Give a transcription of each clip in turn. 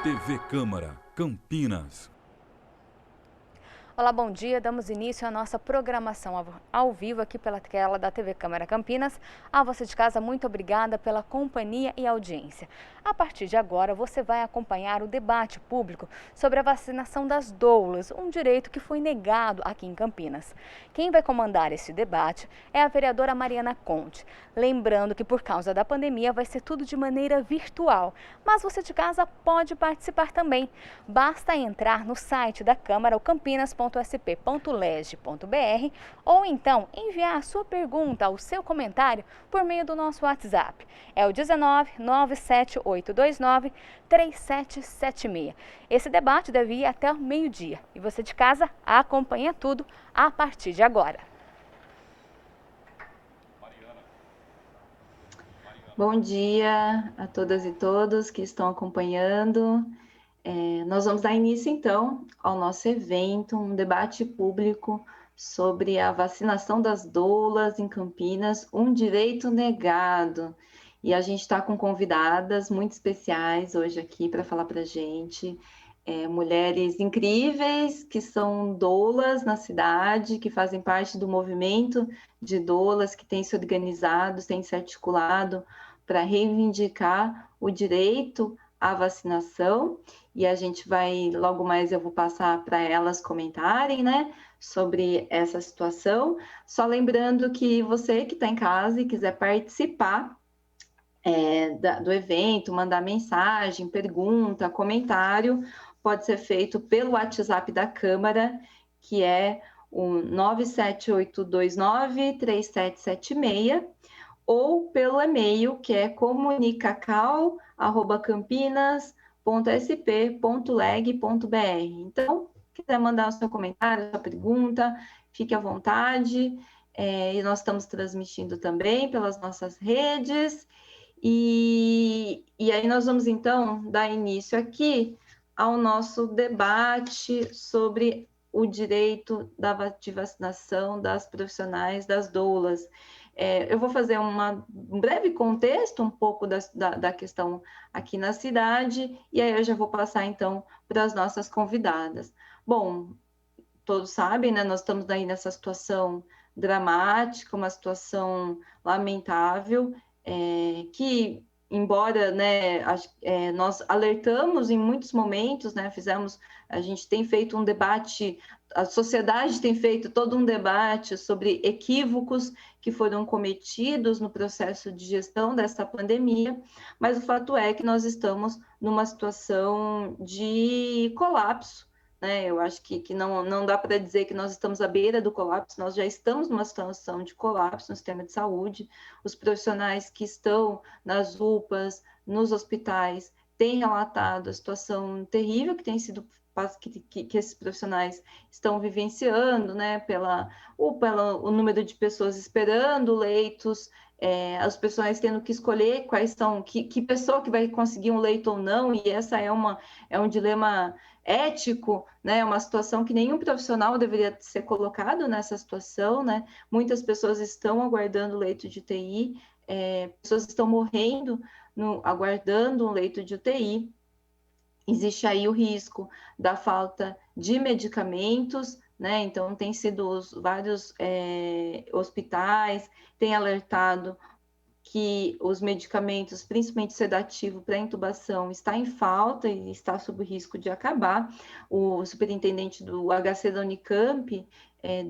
TV Câmara, Campinas. Olá, bom dia. Damos início à nossa programação ao vivo aqui pela tela da TV Câmara Campinas. A você de casa, muito obrigada pela companhia e audiência. A partir de agora, você vai acompanhar o debate público sobre a vacinação das doulas, um direito que foi negado aqui em Campinas. Quem vai comandar esse debate é a vereadora Mariana Conte. Lembrando que por causa da pandemia vai ser tudo de maneira virtual, mas você de casa pode participar também. Basta entrar no site da Câmara, o campinas.sp.leg.br, ou então enviar a sua pergunta, o seu comentário por meio do nosso WhatsApp. É o 19 97829 3776. Esse debate deve ir até o meio-dia e você de casa acompanha tudo a partir de agora. Bom dia a todas e todos que estão acompanhando. Nós vamos dar início, então, ao nosso evento, um debate público sobre a vacinação das doulas em Campinas, um direito negado. E a gente está com convidadas muito especiais hoje aqui para falar para a gente. Mulheres incríveis que são doulas na cidade, que fazem parte do movimento de doulas, que tem se organizado, tem se articulado para reivindicar o direito à vacinação. E a gente vai, logo mais eu vou passar para elas comentarem, né, sobre essa situação. Só lembrando que você que está em casa e quiser participar do evento, mandar mensagem, pergunta, comentário, pode ser feito pelo WhatsApp da Câmara, que é o 978293776, ou pelo e-mail, que é comunicacal@campinas.sp.leg.br. Então, se quiser mandar o seu comentário, sua pergunta, fique à vontade. E nós estamos transmitindo também pelas nossas redes. E aí nós vamos, então, dar início aqui ao nosso debate sobre o direito de vacinação das profissionais das doulas. Eu vou fazer um breve contexto, um pouco da questão aqui na cidade, e aí eu já vou passar, então, para as nossas convidadas. Bom, todos sabem, né, nós estamos aí nessa situação dramática, uma situação lamentável, que, embora, né, nós alertamos em muitos momentos, né, a gente tem feito um debate, a sociedade tem feito todo um debate sobre equívocos que foram cometidos no processo de gestão dessa pandemia, mas o fato é que nós estamos numa situação de colapso, né? Eu acho que não dá para dizer que nós estamos à beira do colapso, nós já estamos numa situação de colapso no sistema de saúde. Os profissionais que estão nas UPAs, nos hospitais, têm relatado a situação terrível que tem sido que esses profissionais estão vivenciando, né? Pelo número de pessoas esperando leitos, as pessoas tendo que escolher que pessoa que vai conseguir um leito ou não, e essa é um dilema ético, né? Uma situação que nenhum profissional deveria ser colocado nessa situação, né? Muitas pessoas estão aguardando leito de UTI, pessoas estão morrendo aguardando um leito de UTI. Existe aí o risco da falta de medicamentos, né? Então, tem sido vários hospitais têm alertado que os medicamentos, principalmente sedativo para intubação, está em falta e está sob risco de acabar. O superintendente do HC da Unicamp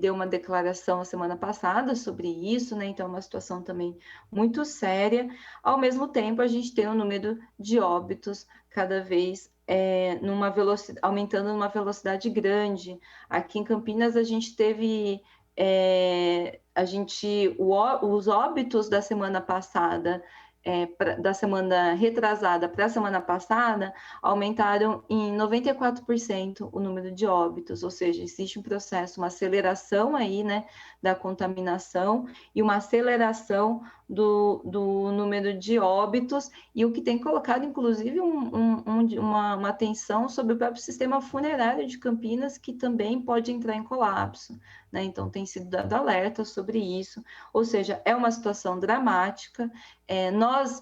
deu uma declaração a semana passada sobre isso, né? Então, é uma situação também muito séria. Ao mesmo tempo, a gente tem um número de óbitos cada vez aumentando numa velocidade grande. Aqui em Campinas, a gente teve os óbitos da semana passada da semana retrasada para a semana passada, aumentaram em 94% o número de óbitos, ou seja, existe um processo, uma aceleração aí, né, da contaminação e uma aceleração do número de óbitos, e o que tem colocado, inclusive, uma atenção sobre o próprio sistema funerário de Campinas, que também pode entrar em colapso, né? Então, tem sido dado alerta sobre isso, ou seja, é uma situação dramática. Nós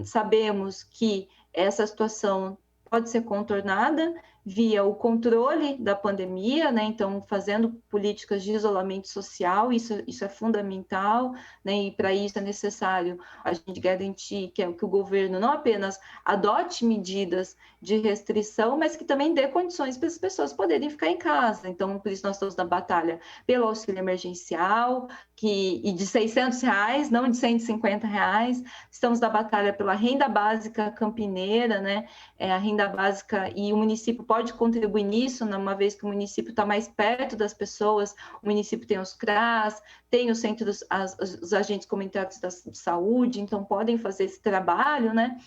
sabemos que essa situação pode ser contornada via o controle da pandemia, né? Então, fazendo políticas de isolamento social, isso é fundamental, né? E para isso é necessário a gente garantir que o governo não apenas adote medidas de restrição, mas que também dê condições para as pessoas poderem ficar em casa. Então, por isso nós estamos na batalha pelo auxílio emergencial, e de R$600, não de R$150. Estamos na batalha pela renda básica campineira, né? A renda básica, e o município pode contribuir nisso, uma vez que o município está mais perto das pessoas. O município tem os CRAS, tem os centros, os agentes comunitários de saúde, então podem fazer esse trabalho, né?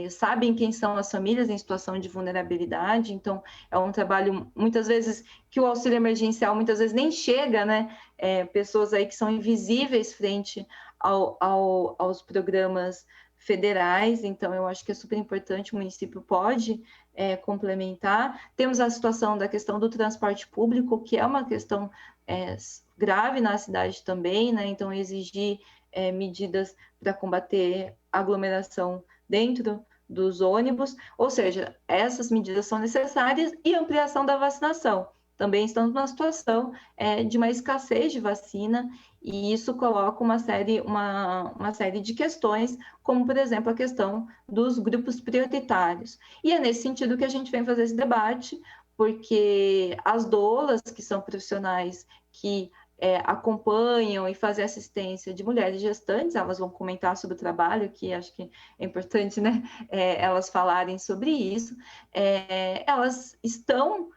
Sabem quem são as famílias em situação de vulnerabilidade, então é um trabalho, muitas vezes, que o auxílio emergencial muitas vezes nem chega, né? Pessoas aí que são invisíveis frente aos programas federais, então eu acho que é super importante, o município pode complementar. Temos a situação da questão do transporte público, que é uma questão grave na cidade também, né? Então exigir medidas para combater aglomeração dentro dos ônibus, ou seja, essas medidas são necessárias, e ampliação da vacinação. Também estamos numa situação de uma escassez de vacina, e isso coloca uma série de questões, como, por exemplo, a questão dos grupos prioritários. E é nesse sentido que a gente vem fazer esse debate, porque as doulas, que são profissionais que acompanham e fazem assistência de mulheres gestantes, elas vão comentar sobre o trabalho, que acho que é importante, né, elas falarem sobre isso. Elas estão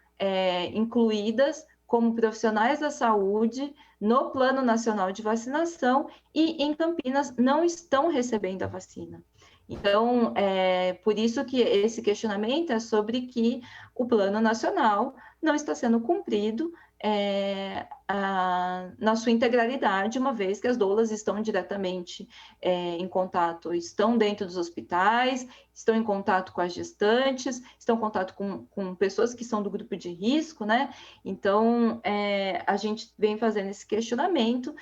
incluídas como profissionais da saúde no Plano Nacional de Vacinação, e em Campinas não estão recebendo a vacina. Então, por isso que esse questionamento é sobre que o Plano Nacional não está sendo cumprido na sua integralidade, uma vez que as doulas estão diretamente em contato, estão dentro dos hospitais, estão em contato com as gestantes, estão em contato com pessoas que são do grupo de risco, né? Então, a gente vem fazendo esse questionamento,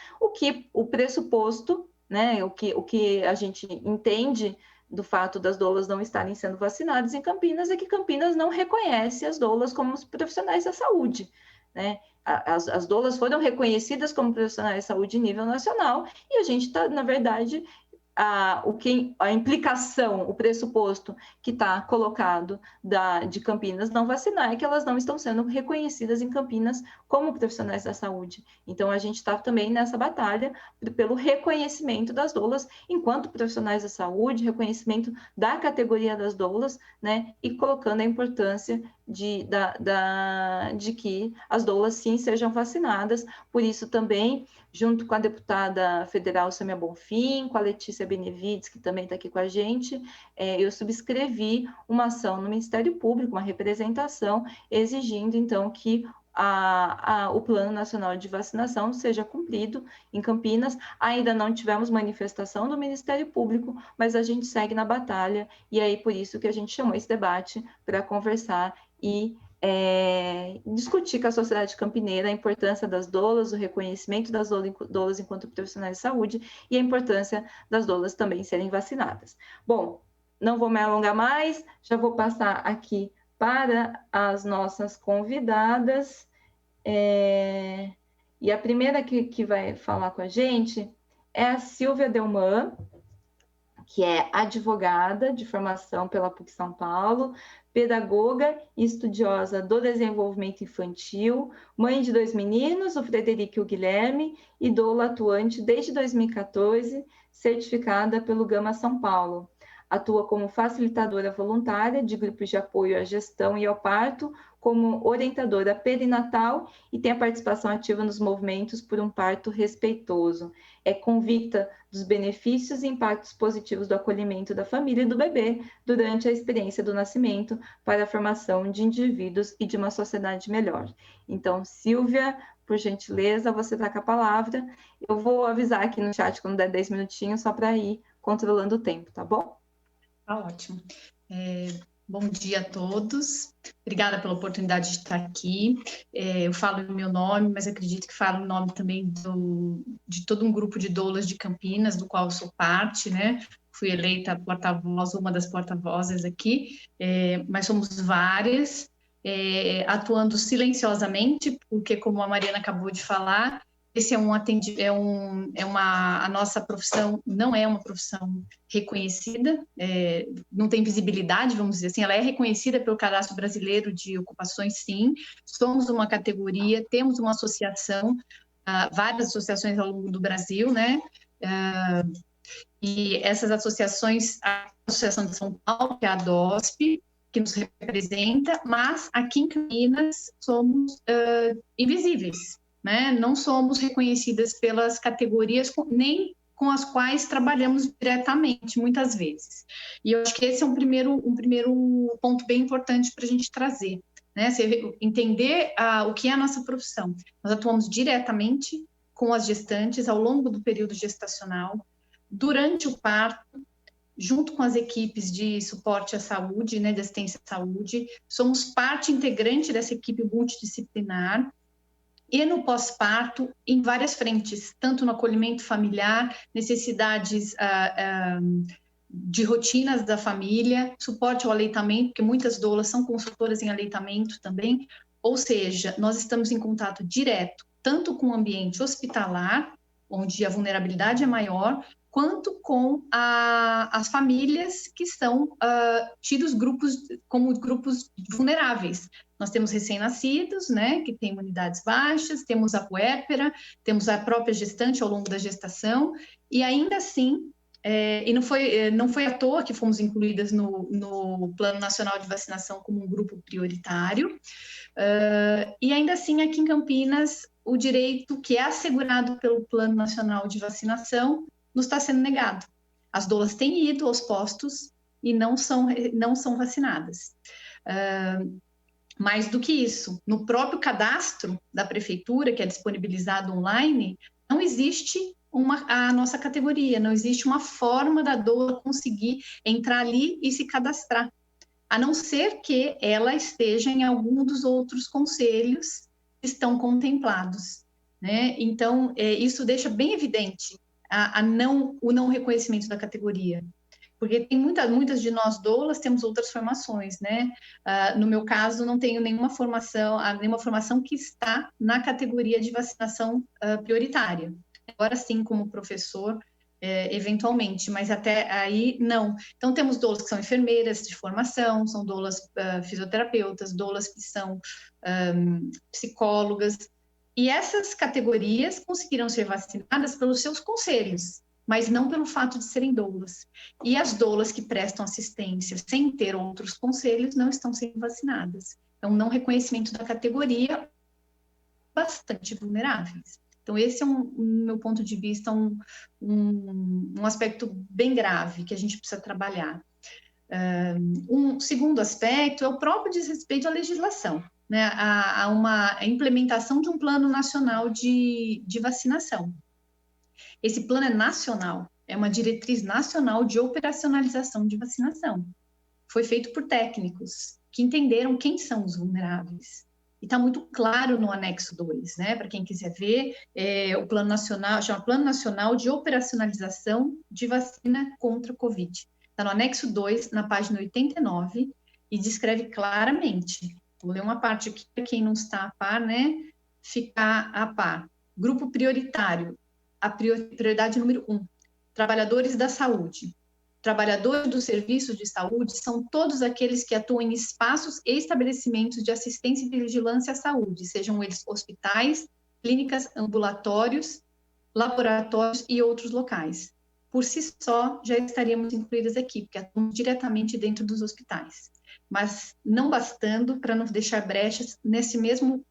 o pressuposto, né? O que a gente entende do fato das doulas não estarem sendo vacinadas em Campinas é que Campinas não reconhece as doulas como profissionais da saúde, né? As doulas foram reconhecidas como profissionais de saúde em nível nacional, e a gente está, na verdade, a implicação, o pressuposto que está colocado de Campinas não vacinar é que elas não estão sendo reconhecidas em Campinas como profissionais da saúde. Então, a gente está também nessa batalha pelo reconhecimento das doulas enquanto profissionais da saúde, reconhecimento da categoria das doulas, né, e colocando a importância de que as doulas sim sejam vacinadas. Por isso também, junto com a deputada federal Sâmia Bonfim, com a Letícia Benevides, que também está aqui com a gente, eu subscrevi uma ação no Ministério Público, uma representação, exigindo então que o Plano Nacional de Vacinação seja cumprido em Campinas. Ainda não tivemos manifestação do Ministério Público, mas a gente segue na batalha, e aí por isso que a gente chamou esse debate para conversar e discutir com a sociedade campineira a importância das doulas, o reconhecimento das doulas enquanto profissionais de saúde, e a importância das doulas também serem vacinadas. Bom, não vou me alongar mais, já vou passar aqui para as nossas convidadas. E a primeira que vai falar com a gente é a Silvia Delman, que é advogada de formação pela PUC São Paulo, pedagoga e estudiosa do desenvolvimento infantil, mãe de 2 meninos, o Frederico e o Guilherme, e doula atuante desde 2014, certificada pelo Gama São Paulo. Atua como facilitadora voluntária de grupos de apoio à gestão e ao parto, como orientadora perinatal e tem a participação ativa nos movimentos por um parto respeitoso. É convicta dos benefícios e impactos positivos do acolhimento da família e do bebê durante a experiência do nascimento para a formação de indivíduos e de uma sociedade melhor. Então, Silvia, por gentileza, você está com a palavra. Eu vou avisar aqui no chat quando der 10 minutinhos, só para ir controlando o tempo, tá bom? Tá ótimo. Bom dia a todos. Obrigada pela oportunidade de estar aqui. Eu falo o meu nome, mas acredito que falo o nome também de todo um grupo de doulas de Campinas, do qual eu sou parte, né? Fui eleita porta-voz, uma das porta-vozes aqui, mas somos várias, atuando silenciosamente, porque, como a Mariana acabou de falar, esse a nossa profissão não é uma profissão reconhecida, não tem visibilidade, vamos dizer assim, ela é reconhecida pelo Cadastro Brasileiro de Ocupações, sim, somos uma categoria, temos uma associação, várias associações ao longo do Brasil, né, e essas associações, a Associação de São Paulo, que é a DOSP, que nos representa, mas aqui em Campinas somos invisíveis, né? Não somos reconhecidas pelas categorias nem com as quais trabalhamos diretamente, muitas vezes. E eu acho que esse é um primeiro ponto bem importante para a gente trazer, né? Você entender o que é a nossa profissão. Nós atuamos diretamente com as gestantes ao longo do período gestacional, durante o parto, junto com as equipes de suporte à saúde, né, de assistência à saúde, somos parte integrante dessa equipe multidisciplinar, e no pós-parto, em várias frentes, tanto no acolhimento familiar, necessidades de rotinas da família, suporte ao aleitamento, porque muitas doulas são consultoras em aleitamento também, ou seja, nós estamos em contato direto, tanto com o ambiente hospitalar, onde a vulnerabilidade é maior, quanto com as famílias que são tidos como grupos vulneráveis. Nós temos recém-nascidos, né, que têm imunidades baixas, temos a puérpera, temos a própria gestante ao longo da gestação, e ainda assim, e não foi à toa que fomos incluídas no Plano Nacional de Vacinação como um grupo prioritário, e ainda assim, aqui em Campinas, o direito que é assegurado pelo Plano Nacional de Vacinação nos está sendo negado. As doulas têm ido aos postos e não são vacinadas. Mais do que isso, no próprio cadastro da prefeitura, que é disponibilizado online, não existe a nossa categoria, não existe uma forma da doula conseguir entrar ali e se cadastrar, a não ser que ela esteja em algum dos outros conselhos que estão contemplados, né? Então, isso deixa bem evidente o não reconhecimento da categoria, porque tem muitas de nós doulas temos outras formações, né? No meu caso, não tenho nenhuma formação que está na categoria de vacinação prioritária. Agora sim, como professor, eventualmente, mas até aí não. Então, temos doulas que são enfermeiras de formação, são doulas fisioterapeutas, doulas que são psicólogas, e essas categorias conseguiram ser vacinadas pelos seus conselhos, mas não pelo fato de serem doulas. E as doulas que prestam assistência sem ter outros conselhos não estão sendo vacinadas. Então, não reconhecimento da categoria, bastante vulneráveis. Então, esse é, no meu ponto de vista, um aspecto bem grave que a gente precisa trabalhar. Um segundo aspecto é o próprio desrespeito à legislação, né? A implementação de um plano nacional de vacinação. Esse plano é nacional, é uma diretriz nacional de operacionalização de vacinação. Foi feito por técnicos que entenderam quem são os vulneráveis. E está muito claro no anexo 2, né? Para quem quiser ver, o plano nacional, chama Plano Nacional de Operacionalização de Vacina contra o Covid. Está no anexo 2, na página 89, e descreve claramente. Vou ler uma parte aqui para quem não está a par, né? Ficar a par. Grupo prioritário. A prioridade número 1, trabalhadores da saúde. Trabalhadores dos serviços de saúde são todos aqueles que atuam em espaços e estabelecimentos de assistência e vigilância à saúde, sejam eles hospitais, clínicas, ambulatórios, laboratórios e outros locais. Por si só, já estaríamos incluídas aqui, porque atuamos diretamente dentro dos hospitais. mas não bastando para não deixar brechas nesse mesmo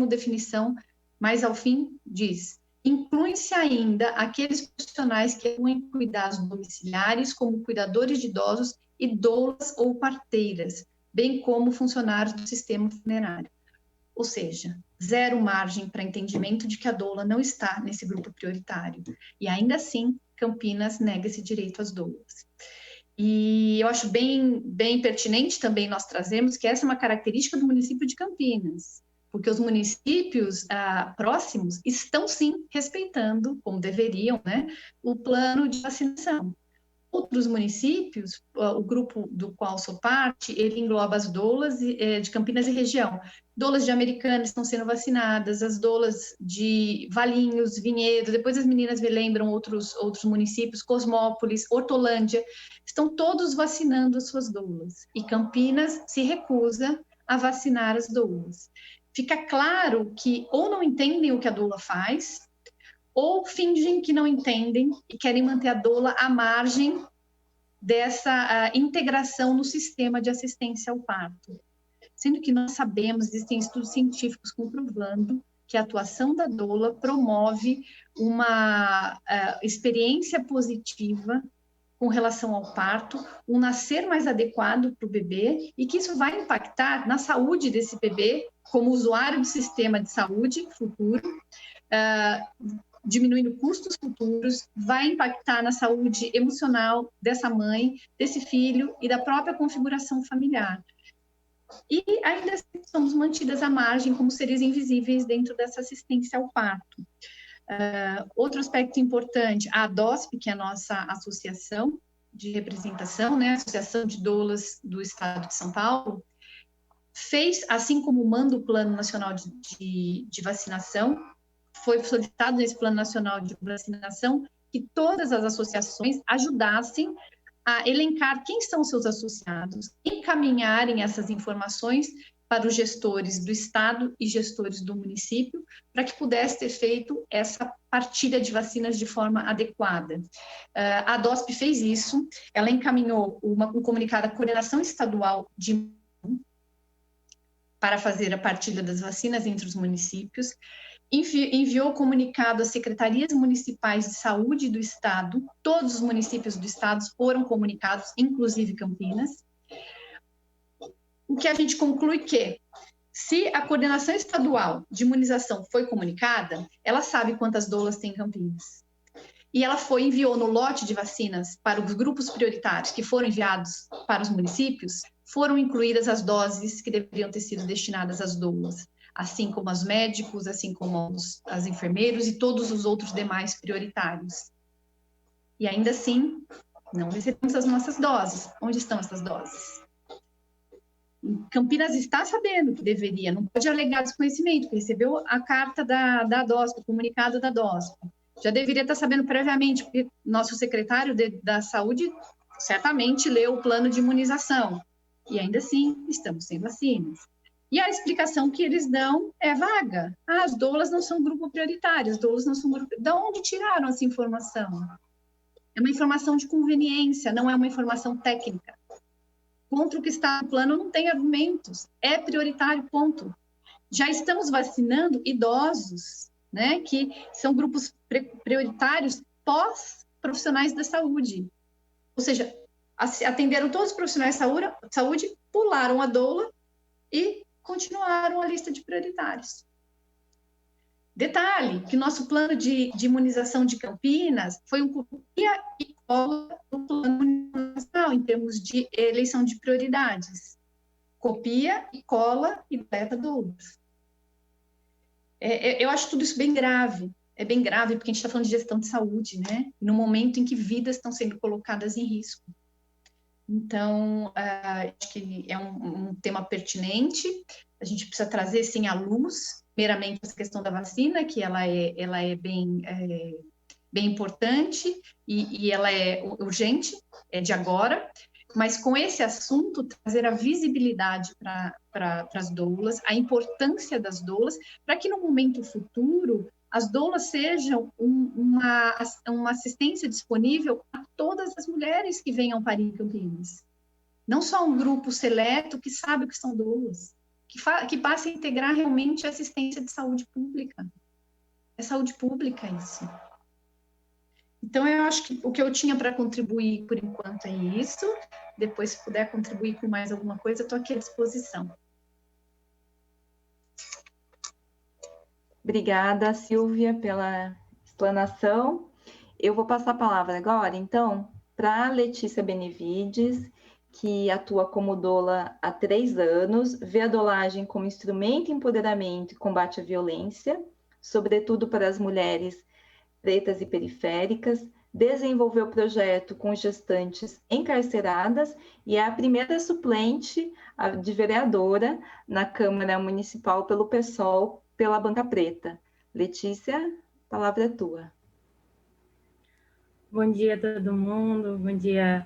definição, mas ao fim diz: incluem-se ainda aqueles profissionais que atuam em cuidados domiciliares, como cuidadores de idosos e doulas ou parteiras, bem como funcionários do sistema funerário. Ou seja, zero margem para entendimento de que a doula não está nesse grupo prioritário. E ainda assim, Campinas nega esse direito às doulas. E eu acho bem pertinente também nós trazermos que essa é uma característica do município de Campinas, porque os municípios próximos estão, sim, respeitando, como deveriam, né, o plano de vacinação. Outros municípios, o grupo do qual sou parte, ele engloba as doulas de Campinas e região. Doulas de Americana estão sendo vacinadas, as doulas de Valinhos, Vinhedo, depois as meninas me lembram outros municípios, Cosmópolis, Hortolândia, estão todos vacinando as suas doulas. E Campinas se recusa a vacinar as doulas. Fica claro que ou não entendem o que a doula faz, ou fingem que não entendem e querem manter a doula à margem dessa integração no sistema de assistência ao parto. Sendo que nós sabemos, existem estudos científicos comprovando que a atuação da doula promove uma experiência positiva com relação ao parto, um nascer mais adequado para o bebê, e que isso vai impactar na saúde desse bebê, como usuário do sistema de saúde futuro, diminuindo custos futuros, vai impactar na saúde emocional dessa mãe, desse filho e da própria configuração familiar. E ainda assim somos mantidas à margem como seres invisíveis dentro dessa assistência ao parto. Outro aspecto importante, a ADOSP, que é a nossa associação de representação, né, Associação de Doulas do Estado de São Paulo, fez, assim como manda o Plano Nacional de Vacinação, foi solicitado nesse Plano Nacional de Vacinação que todas as associações ajudassem a elencar quem são seus associados, encaminharem essas informações para os gestores do Estado e gestores do município, para que pudesse ter feito essa partilha de vacinas de forma adequada. A DOSP fez isso, ela encaminhou um comunicado à Coordenação Estadual para fazer a partilha das vacinas entre os municípios, enviou comunicado às secretarias municipais de saúde do Estado, todos os municípios do Estado foram comunicados, inclusive Campinas. O que a gente conclui que, se a coordenação estadual de imunização foi comunicada, ela sabe quantas doulas tem em Campinas. E ela enviou no lote de vacinas para os grupos prioritários que foram enviados para os municípios, foram incluídas as doses que deveriam ter sido destinadas às doulas, assim como aos médicos, assim como aos enfermeiros e todos os outros demais prioritários. E ainda assim, não recebemos as nossas doses. Onde estão essas doses? Campinas está sabendo que deveria, não pode alegar desconhecimento, porque recebeu a carta da DOSP, o comunicado da DOSP. Já deveria estar sabendo previamente, porque nosso secretário da Saúde certamente leu o plano de imunização. E ainda assim, estamos sem vacinas. E a explicação que eles dão é vaga. As doulas não são grupo prioritário, as doulas não são grupo... De onde tiraram essa informação? É uma informação de conveniência, não é uma informação técnica. Contra o que está no plano não tem argumentos. É prioritário, ponto. Já estamos vacinando idosos, né, que são grupos prioritários pós-profissionais da saúde. Ou seja, atenderam todos os profissionais de saúde, pularam a doula e continuaram a lista de prioritários. Detalhe, que nosso plano de imunização de Campinas foi um copia e cola do plano nacional, em termos de eleição de prioridades. Copia e cola e deleta doulas. Eu acho tudo isso bem grave. É bem grave, porque a gente está falando de gestão de saúde, né? No momento em que vidas estão sendo colocadas em risco. Então, acho que é um tema pertinente. A gente precisa trazer, sim, à luz, meramente, essa questão da vacina, que ela é bem importante e ela é urgente, é de agora, mas com esse assunto, trazer a visibilidade para as doulas, a importância das doulas, para que no momento futuro as doulas sejam uma assistência disponível a todas as mulheres que venham parir em Campinas. Não só um grupo seleto que sabe o que são doulas, que passa a integrar realmente a assistência de saúde pública. É saúde pública isso. Então, eu acho que o que eu tinha para contribuir, por enquanto, é isso. Depois, se puder contribuir com mais alguma coisa, estou aqui à disposição. Obrigada, Silvia, pela explanação. Eu vou passar a palavra agora, então, para a Letícia Benevides, que atua como doula há 3 anos, vê a dolagem como instrumento de empoderamento e combate à violência, sobretudo para as mulheres pretas e periféricas, desenvolveu o projeto com gestantes encarceradas e é a primeira suplente de vereadora na Câmara Municipal pelo PSOL, pela Banca Preta. Letícia, a palavra é tua. Bom dia a todo mundo, bom dia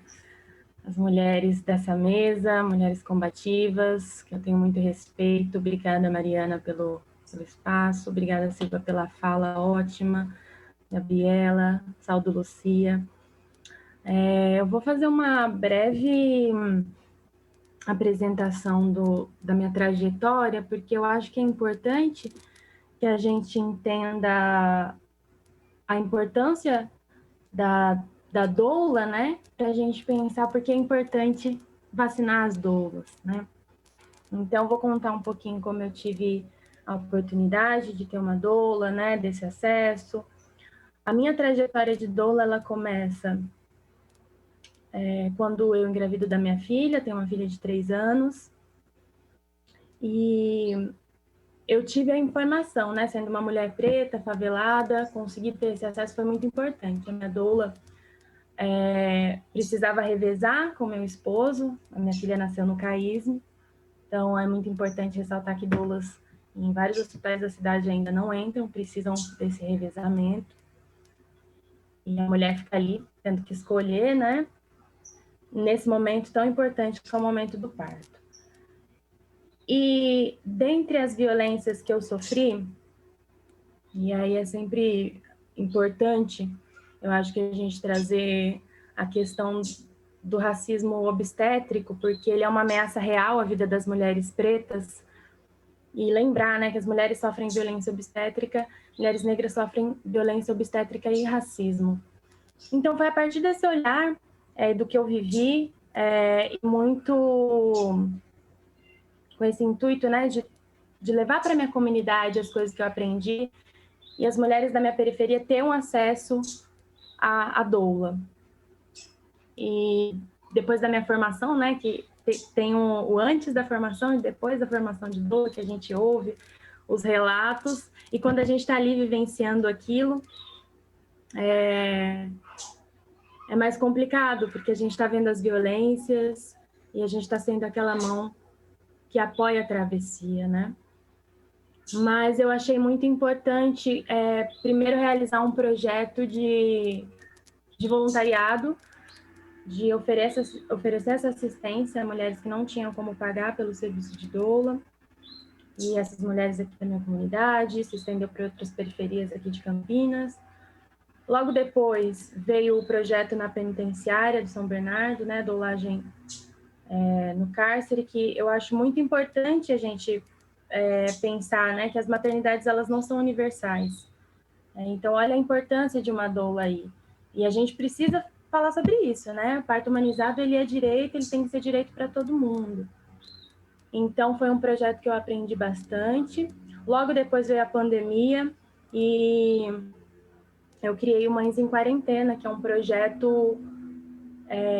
às mulheres dessa mesa, mulheres combativas, que eu tenho muito respeito. Obrigada, Mariana, pelo espaço, obrigada, Silvia, pela fala ótima, Gabriela, Saldo Lucia. Eu vou fazer uma breve apresentação da minha trajetória, porque eu acho que é importante que a gente entenda a importância da doula, né, para a gente pensar porque é importante vacinar as doulas, né. Então, vou contar um pouquinho como eu tive a oportunidade de ter uma doula, né, desse acesso. A minha trajetória de doula, ela começa quando eu engravido da minha filha, tenho uma filha de 3 anos, e eu tive a informação, né, sendo uma mulher preta, favelada, conseguir ter esse acesso foi muito importante. A minha doula precisava revezar com meu esposo, a minha filha nasceu no CAISM, então é muito importante ressaltar que doulas em vários hospitais da cidade ainda não entram, precisam desse revezamento, e a mulher fica ali tendo que escolher, né, nesse momento tão importante que é o momento do parto. E dentre as violências que eu sofri, e aí é sempre importante, eu acho que a gente trazer a questão do racismo obstétrico, porque ele é uma ameaça real à vida das mulheres pretas, e lembrar, né, que as mulheres sofrem violência obstétrica, mulheres negras sofrem violência obstétrica e racismo. Então, foi a partir desse olhar do que eu vivi, e muito com esse intuito, né, de levar para minha comunidade as coisas que eu aprendi, e as mulheres da minha periferia ter um acesso à doula. E depois da minha formação, né, que tem o antes da formação e depois da formação de doula, que a gente ouve os relatos, e quando a gente está ali vivenciando aquilo, é mais complicado, porque a gente está vendo as violências e a gente está sendo aquela mão que apoia a travessia, né? Mas eu achei muito importante, primeiro, realizar um projeto de voluntariado, de oferecer essa assistência a mulheres que não tinham como pagar pelo serviço de doula, e essas mulheres aqui da minha comunidade, se estendeu para outras periferias aqui de Campinas. Logo depois veio o projeto na penitenciária de São Bernardo, né, doulagem no cárcere, que eu acho muito importante a gente pensar, né, que as maternidades elas não são universais. Então, olha a importância de uma doula aí. E a gente precisa falar sobre isso, né? O parto humanizado, ele é direito, ele tem que ser direito para todo mundo. Então, foi um projeto que eu aprendi bastante. Logo depois veio a pandemia e eu criei o Mães em Quarentena, que é um projeto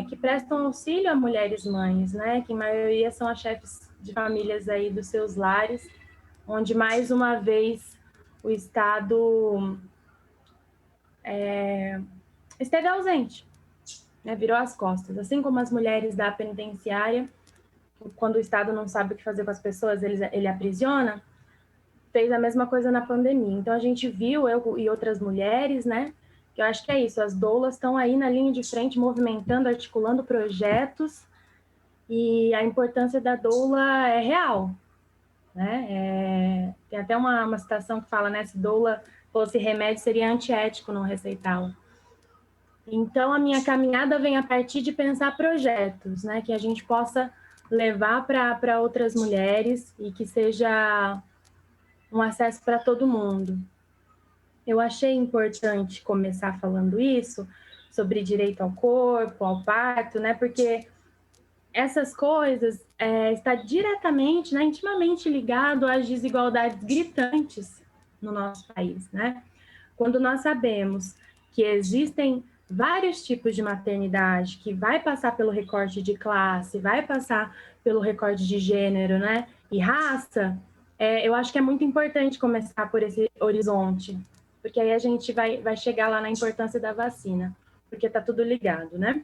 que presta um auxílio a mulheres mães, né? Que a maioria são as chefes de famílias aí dos seus lares, onde mais uma vez o Estado esteve ausente, né? Virou as costas. Assim como as mulheres da penitenciária, quando o Estado não sabe o que fazer com as pessoas, ele aprisiona, fez a mesma coisa na pandemia. Então, a gente viu, eu e outras mulheres, né? Que eu acho que é isso, as doulas estão aí na linha de frente, movimentando, articulando projetos, e a importância da doula é real, né? Tem até uma citação que fala, né? Se doula fosse remédio, seria antiético não receitá-la. Então, a minha caminhada vem a partir de pensar projetos, né, que a gente possa levar para outras mulheres e que seja um acesso para todo mundo. Eu achei importante começar falando isso, sobre direito ao corpo, ao parto, né, porque essas coisas está diretamente, né, intimamente ligado às desigualdades gritantes no nosso país, né? Quando nós sabemos que existem vários tipos de maternidade, que vai passar pelo recorte de classe, vai passar pelo recorte de gênero, né, e raça, eu acho que é muito importante começar por esse horizonte, porque aí a gente vai chegar lá na importância da vacina, porque está tudo ligado, né?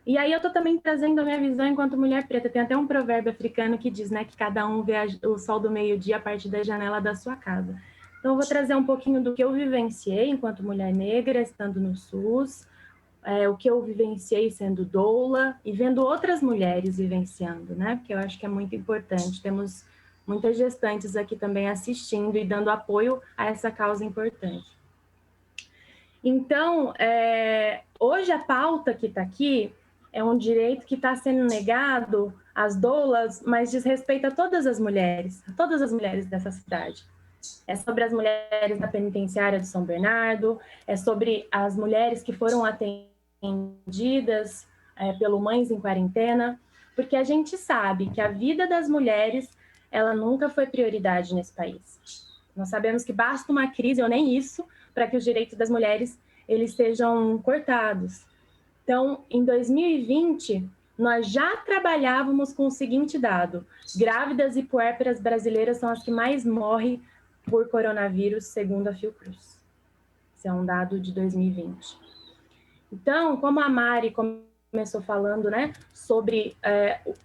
E aí eu estou também trazendo a minha visão enquanto mulher preta. Tem até um provérbio africano que diz, né, que cada um vê o sol do meio-dia a partir da janela da sua casa. Então eu vou trazer um pouquinho do que eu vivenciei enquanto mulher negra, estando no SUS, o que eu vivenciei sendo doula e vendo outras mulheres vivenciando, né, porque eu acho que é muito importante. Temos muitas gestantes aqui também assistindo e dando apoio a essa causa importante. Então, hoje a pauta que está aqui é um direito que está sendo negado às doulas, mas diz respeito a todas as mulheres dessa cidade. É sobre as mulheres da penitenciária de São Bernardo, é sobre as mulheres que foram atendidas pelo Mães em Quarentena, porque a gente sabe que a vida das mulheres, ela nunca foi prioridade nesse país. Nós sabemos que basta uma crise, ou nem isso, para que os direitos das mulheres eles sejam cortados. Então, em 2020, nós já trabalhávamos com o seguinte dado: grávidas e puérperas brasileiras são as que mais morrem por coronavírus, segundo a Fiocruz. Esse é um dado de 2020. Então, como a Mari começou falando, né, sobre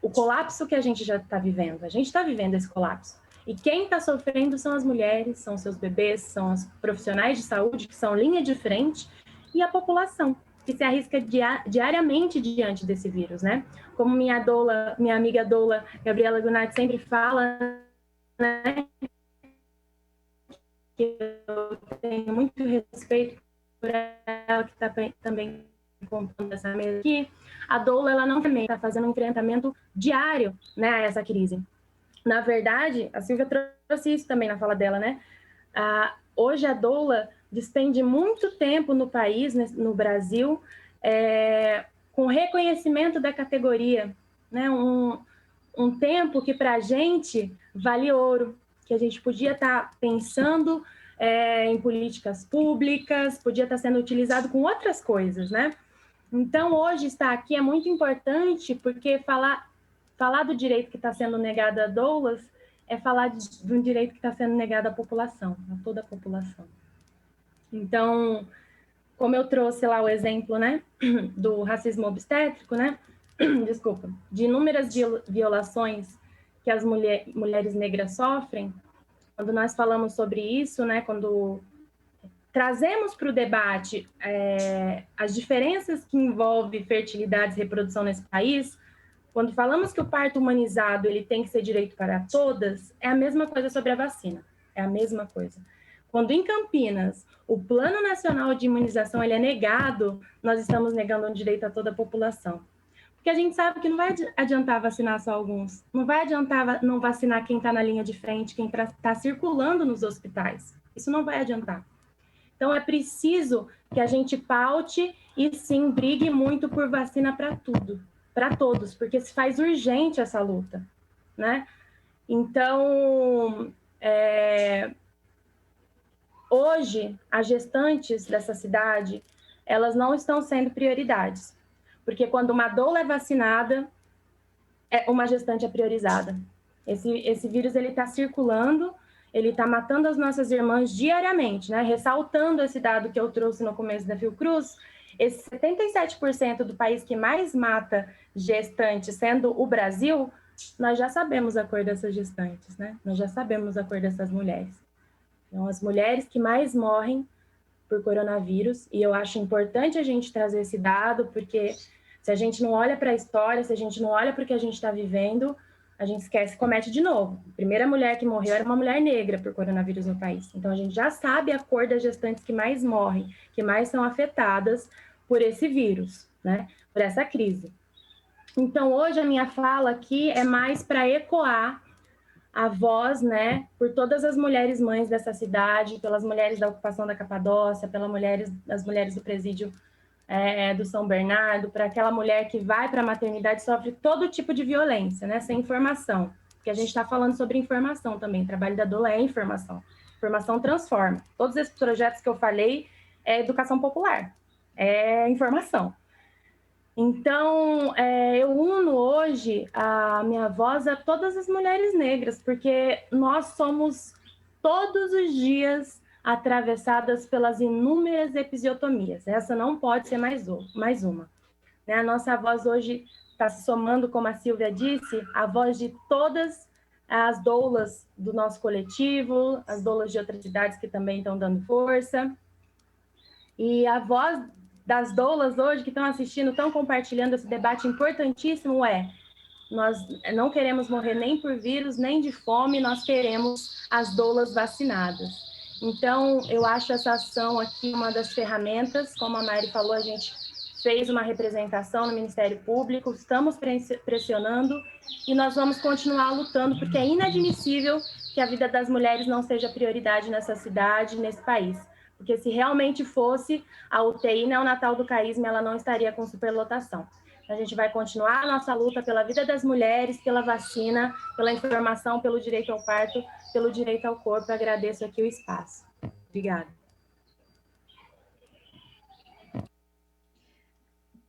o colapso que a gente já está vivendo. A gente está vivendo esse colapso. E quem está sofrendo são as mulheres, são seus bebês, são os profissionais de saúde, que são linha de frente, e a população, que se arrisca diariamente diante desse vírus, né? Como minha amiga doula, Gabriela Gunati, sempre fala, né, que eu tenho muito respeito por ela, que está também compondo essa mesa aqui, a doula, ela não também está fazendo um enfrentamento diário, né, a essa crise. Na verdade, a Silvia trouxe isso também na fala dela, né? Hoje a doula despende muito tempo no país, no Brasil, com reconhecimento da categoria, né? Um tempo que para a gente vale ouro, que a gente podia estar pensando em políticas públicas, podia estar sendo utilizado com outras coisas, né? Então, hoje estar aqui é muito importante, porque falar do direito que está sendo negado a doulas é falar de um direito que está sendo negado à população, a toda a população. Então, como eu trouxe lá o exemplo, né, do racismo obstétrico, né, desculpa, de inúmeras violações que as mulheres negras sofrem, quando nós falamos sobre isso, né, quando trazemos para o debate as diferenças que envolvem fertilidade e reprodução nesse país, quando falamos que o parto humanizado ele tem que ser direito para todas, é a mesma coisa sobre a vacina, é a mesma coisa. Quando em Campinas o Plano Nacional de Imunização ele é negado, nós estamos negando um direito a toda a população. Porque a gente sabe que não vai adiantar vacinar só alguns, não vai adiantar não vacinar quem está na linha de frente, quem está circulando nos hospitais. Isso não vai adiantar. Então, é preciso que a gente paute e, sim, brigue muito por vacina para tudo, para todos, porque se faz urgente essa luta, né? Então, hoje, as gestantes dessa cidade, elas não estão sendo prioridades, porque quando uma doula é vacinada, uma gestante é priorizada. Esse vírus, ele está circulando, ele está matando as nossas irmãs diariamente, né? Ressaltando esse dado que eu trouxe no começo da Fiocruz, esse 77% do país que mais mata gestantes, sendo o Brasil, nós já sabemos a cor dessas gestantes, né? Nós já sabemos a cor dessas mulheres. Então, as mulheres que mais morrem por coronavírus, e eu acho importante a gente trazer esse dado, porque se a gente não olha para a história, se a gente não olha para o que a gente está vivendo, a gente esquece e comete de novo. A primeira mulher que morreu era uma mulher negra por coronavírus no país. Então, a gente já sabe a cor das gestantes que mais morrem, que mais são afetadas por esse vírus, né? Por essa crise. Então, hoje a minha fala aqui é mais para ecoar a voz, né, por todas as mulheres mães dessa cidade, pelas mulheres da ocupação da Capadócia, das mulheres do presídio do São Bernardo, para aquela mulher que vai para a maternidade e sofre todo tipo de violência, né, sem informação. Porque a gente está falando sobre informação também, o trabalho da doula é informação. Informação transforma. Todos esses projetos que eu falei é educação popular, é informação. Então, eu uno hoje a minha voz a todas as mulheres negras, porque nós somos todos os dias atravessadas pelas inúmeras episiotomias. Essa não pode ser mais uma. Né? A nossa voz hoje está se somando, como a Silvia disse, a voz de todas as doulas do nosso coletivo, as doulas de outras cidades que também estão dando força. E a voz das doulas hoje que estão assistindo, estão compartilhando esse debate importantíssimo nós não queremos morrer nem por vírus, nem de fome, nós queremos as doulas vacinadas. Então, eu acho essa ação aqui uma das ferramentas, como a Mari falou, a gente fez uma representação no Ministério Público, estamos pressionando e nós vamos continuar lutando, porque é inadmissível que a vida das mulheres não seja prioridade nessa cidade, nesse país. Porque se realmente fosse, a UTI neonatal do CAISM, ela não estaria com superlotação. A gente vai continuar a nossa luta pela vida das mulheres, pela vacina, pela informação, pelo direito ao parto, pelo direito ao corpo. Agradeço aqui o espaço. Obrigada.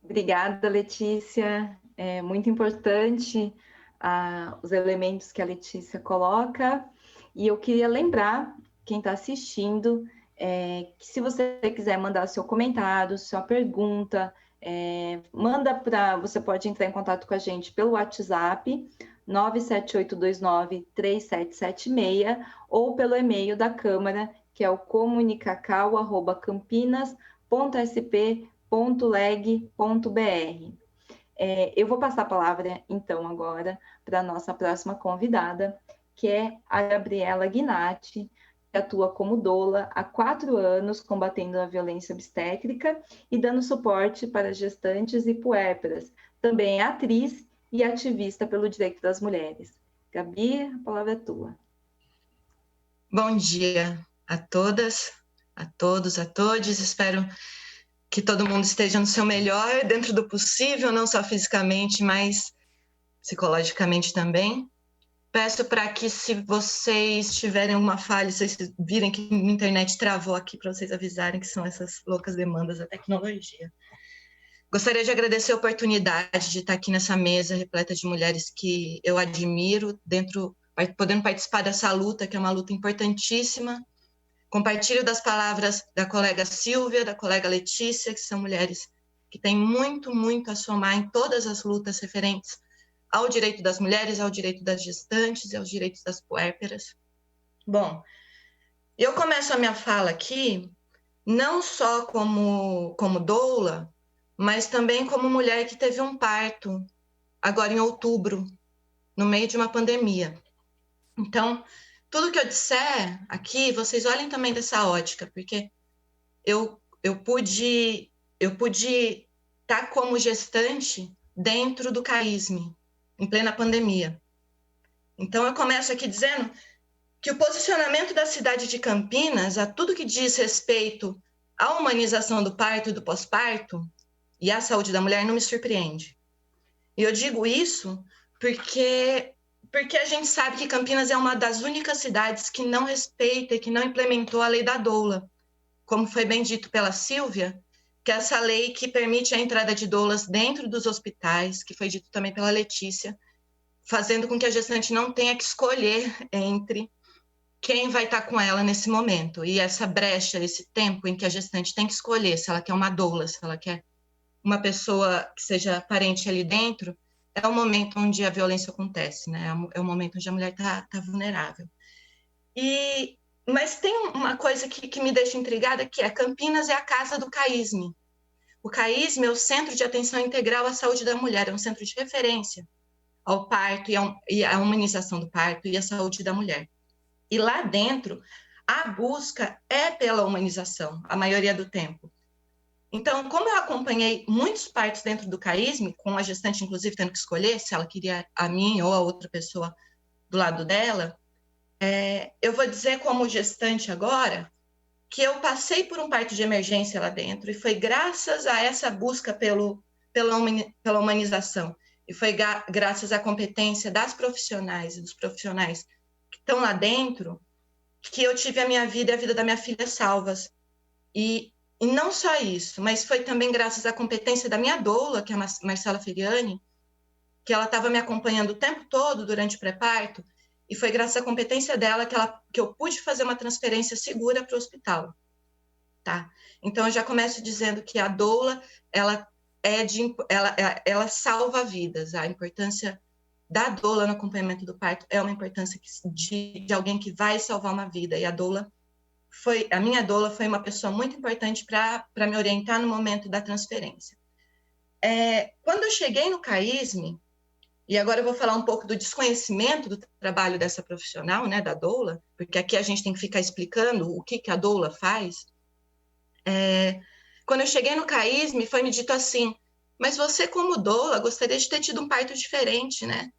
Obrigada, Letícia. É muito importante os elementos que a Letícia coloca. E eu queria lembrar quem está assistindo que se você quiser mandar seu comentário, sua pergunta, você pode entrar em contato com a gente pelo WhatsApp 978293776 ou pelo e-mail da Câmara, que é o comunicacau@campinas.sp.leg.br. Eu vou passar a palavra, então, agora para a nossa próxima convidada, que é a Gabriela Guinatti, que atua como doula há 4 anos, combatendo a violência obstétrica e dando suporte para gestantes e puérperas. Também é atriz e ativista pelo direito das mulheres. Gabi, a palavra é tua. Bom dia a todas, a todos, a todes. Espero que todo mundo esteja no seu melhor, dentro do possível, não só fisicamente, mas psicologicamente também. Peço para que, se vocês tiverem alguma falha, se vocês virem que a internet travou aqui, para vocês avisarem que são essas loucas demandas da tecnologia. Gostaria de agradecer a oportunidade de estar aqui nessa mesa repleta de mulheres que eu admiro, podendo participar dessa luta, que é uma luta importantíssima. Compartilho das palavras da colega Silvia, da colega Letícia, que são mulheres que têm muito, muito a somar em todas as lutas referentes ao direito das mulheres, ao direito das gestantes e aos direitos das puérperas. Bom, eu começo a minha fala aqui não só como doula, mas também como mulher que teve um parto agora em outubro, no meio de uma pandemia. Então, tudo que eu disser aqui, vocês olhem também dessa ótica, porque eu pude estar como gestante dentro do CAISM, em plena pandemia. Então, eu começo aqui dizendo que o posicionamento da cidade de Campinas a tudo que diz respeito à humanização do parto e do pós-parto e à saúde da mulher não me surpreende. E eu digo isso porque a gente sabe que Campinas é uma das únicas cidades que não respeita e que não implementou a lei da doula, como foi bem dito pela Silvia, que é essa lei que permite a entrada de doulas dentro dos hospitais, que foi dito também pela Letícia, fazendo com que a gestante não tenha que escolher entre quem vai estar com ela nesse momento. E essa brecha, esse tempo em que a gestante tem que escolher se ela quer uma doula, se ela quer uma pessoa que seja parente ali dentro, é o momento onde a violência acontece, né? É o momento onde a mulher está vulnerável. Mas tem uma coisa que me deixa intrigada, que é Campinas é a casa do CAISM. O CAISM é o Centro de Atenção Integral à Saúde da Mulher, é um centro de referência ao parto e à humanização do parto e à saúde da mulher. E lá dentro, a busca é pela humanização, a maioria do tempo. Então, como eu acompanhei muitos partos dentro do CAISM, com a gestante, inclusive, tendo que escolher se ela queria a mim ou a outra pessoa do lado dela, eu vou dizer como gestante agora que eu passei por um parto de emergência lá dentro e foi graças a essa busca pela humanização e foi graças à competência das profissionais e dos profissionais que estão lá dentro que eu tive a minha vida e a vida da minha filha salvas. E não só isso, mas foi também graças à competência da minha doula, que é a Marcela Feriani, que ela estava me acompanhando o tempo todo durante o pré-parto, e foi graças à competência dela que eu pude fazer uma transferência segura para o hospital. Tá? Então, eu já começo dizendo que a doula, ela salva vidas. A importância da doula no acompanhamento do parto é uma importância de alguém que vai salvar uma vida. E a minha doula foi uma pessoa muito importante para me orientar no momento da transferência. Quando eu cheguei no CAISM, e agora eu vou falar um pouco do desconhecimento do trabalho dessa profissional, né, da doula, porque aqui a gente tem que ficar explicando o que a doula faz. Quando eu cheguei no CAISM, foi me dito assim, mas você como doula gostaria de ter tido um parto diferente, né?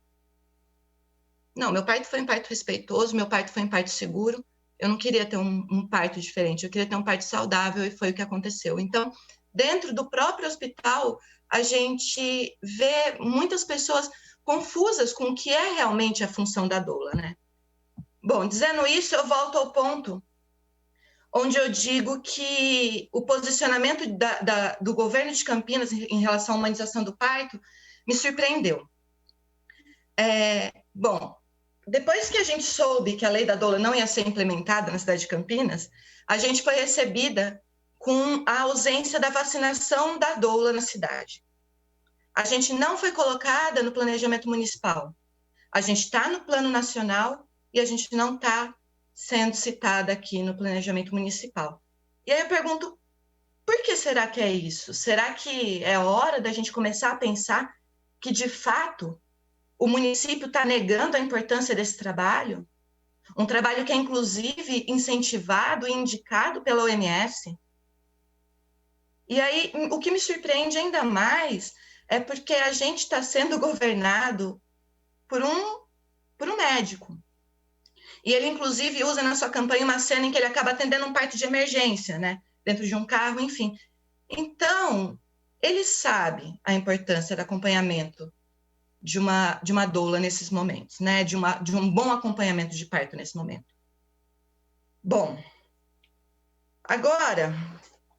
Não, meu parto foi um parto respeitoso, meu parto foi um parto seguro, eu não queria ter um parto diferente, eu queria ter um parto saudável e foi o que aconteceu. Então, dentro do próprio hospital, a gente vê muitas pessoas confusas com o que é realmente a função da doula, né? Bom, dizendo isso, eu volto ao ponto onde eu digo que o posicionamento do governo de Campinas em relação à humanização do parto me surpreendeu. Bom, depois que a gente soube que a lei da doula não ia ser implementada na cidade de Campinas, a gente foi recebida com a ausência da vacinação da doula na cidade. A gente não foi colocada no planejamento municipal. A gente está no plano nacional e a gente não está sendo citada aqui no planejamento municipal. E aí eu pergunto, por que será que é isso? Será que é hora da gente começar a pensar que, de fato, o município está negando a importância desse trabalho? Um trabalho que é, inclusive, incentivado e indicado pela OMS? E aí, o que me surpreende ainda mais é porque a gente está sendo governado por um médico. E ele, inclusive, usa na sua campanha uma cena em que ele acaba atendendo um parto de emergência, né? Dentro de um carro, enfim. Então, ele sabe a importância do acompanhamento de uma doula nesses momentos, né? De um bom acompanhamento de parto nesse momento. Bom, agora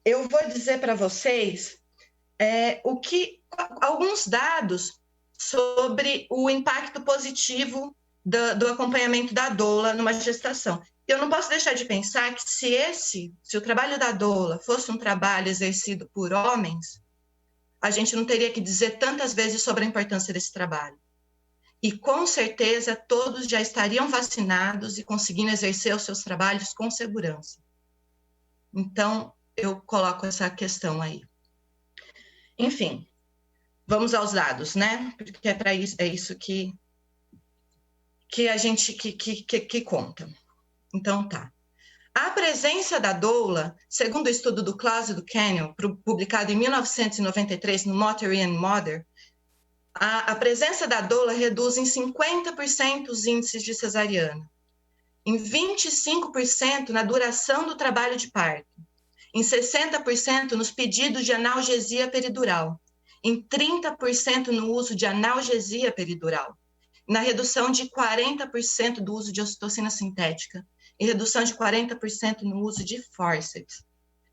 eu vou dizer para vocês alguns dados sobre o impacto positivo do acompanhamento da doula numa gestação. Eu não posso deixar de pensar que se o trabalho da doula fosse um trabalho exercido por homens, a gente não teria que dizer tantas vezes sobre a importância desse trabalho. E, com certeza, todos já estariam vacinados e conseguindo exercer os seus trabalhos com segurança. Então, eu coloco essa questão aí. Enfim, vamos aos dados, né? Porque é isso que a gente que conta. Então, tá. A presença da doula, segundo o estudo do Klaus e do Canyon, publicado em 1993 no Maternity and Mother, a presença da doula reduz em 50% os índices de cesariana, em 25% na duração do trabalho de parto, em 60% nos pedidos de analgesia peridural, em 30% no uso de analgesia peridural, na redução de 40% do uso de ocitocina sintética e redução de 40% no uso de fórceps,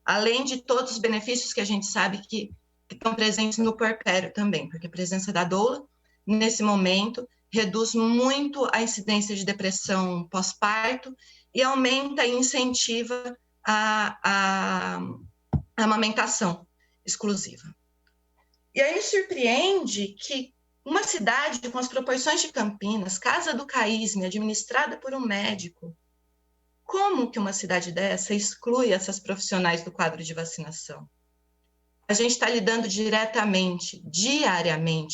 além de todos os benefícios que a gente sabe que estão presentes no puerpério também, porque a presença da doula, nesse momento, reduz muito a incidência de depressão pós-parto e aumenta e incentiva a amamentação exclusiva. E aí surpreende que uma cidade com as proporções de Campinas, Casa do CAISM, administrada por um médico, como que uma cidade dessa exclui essas profissionais do quadro de vacinação? A gente está lidando diariamente,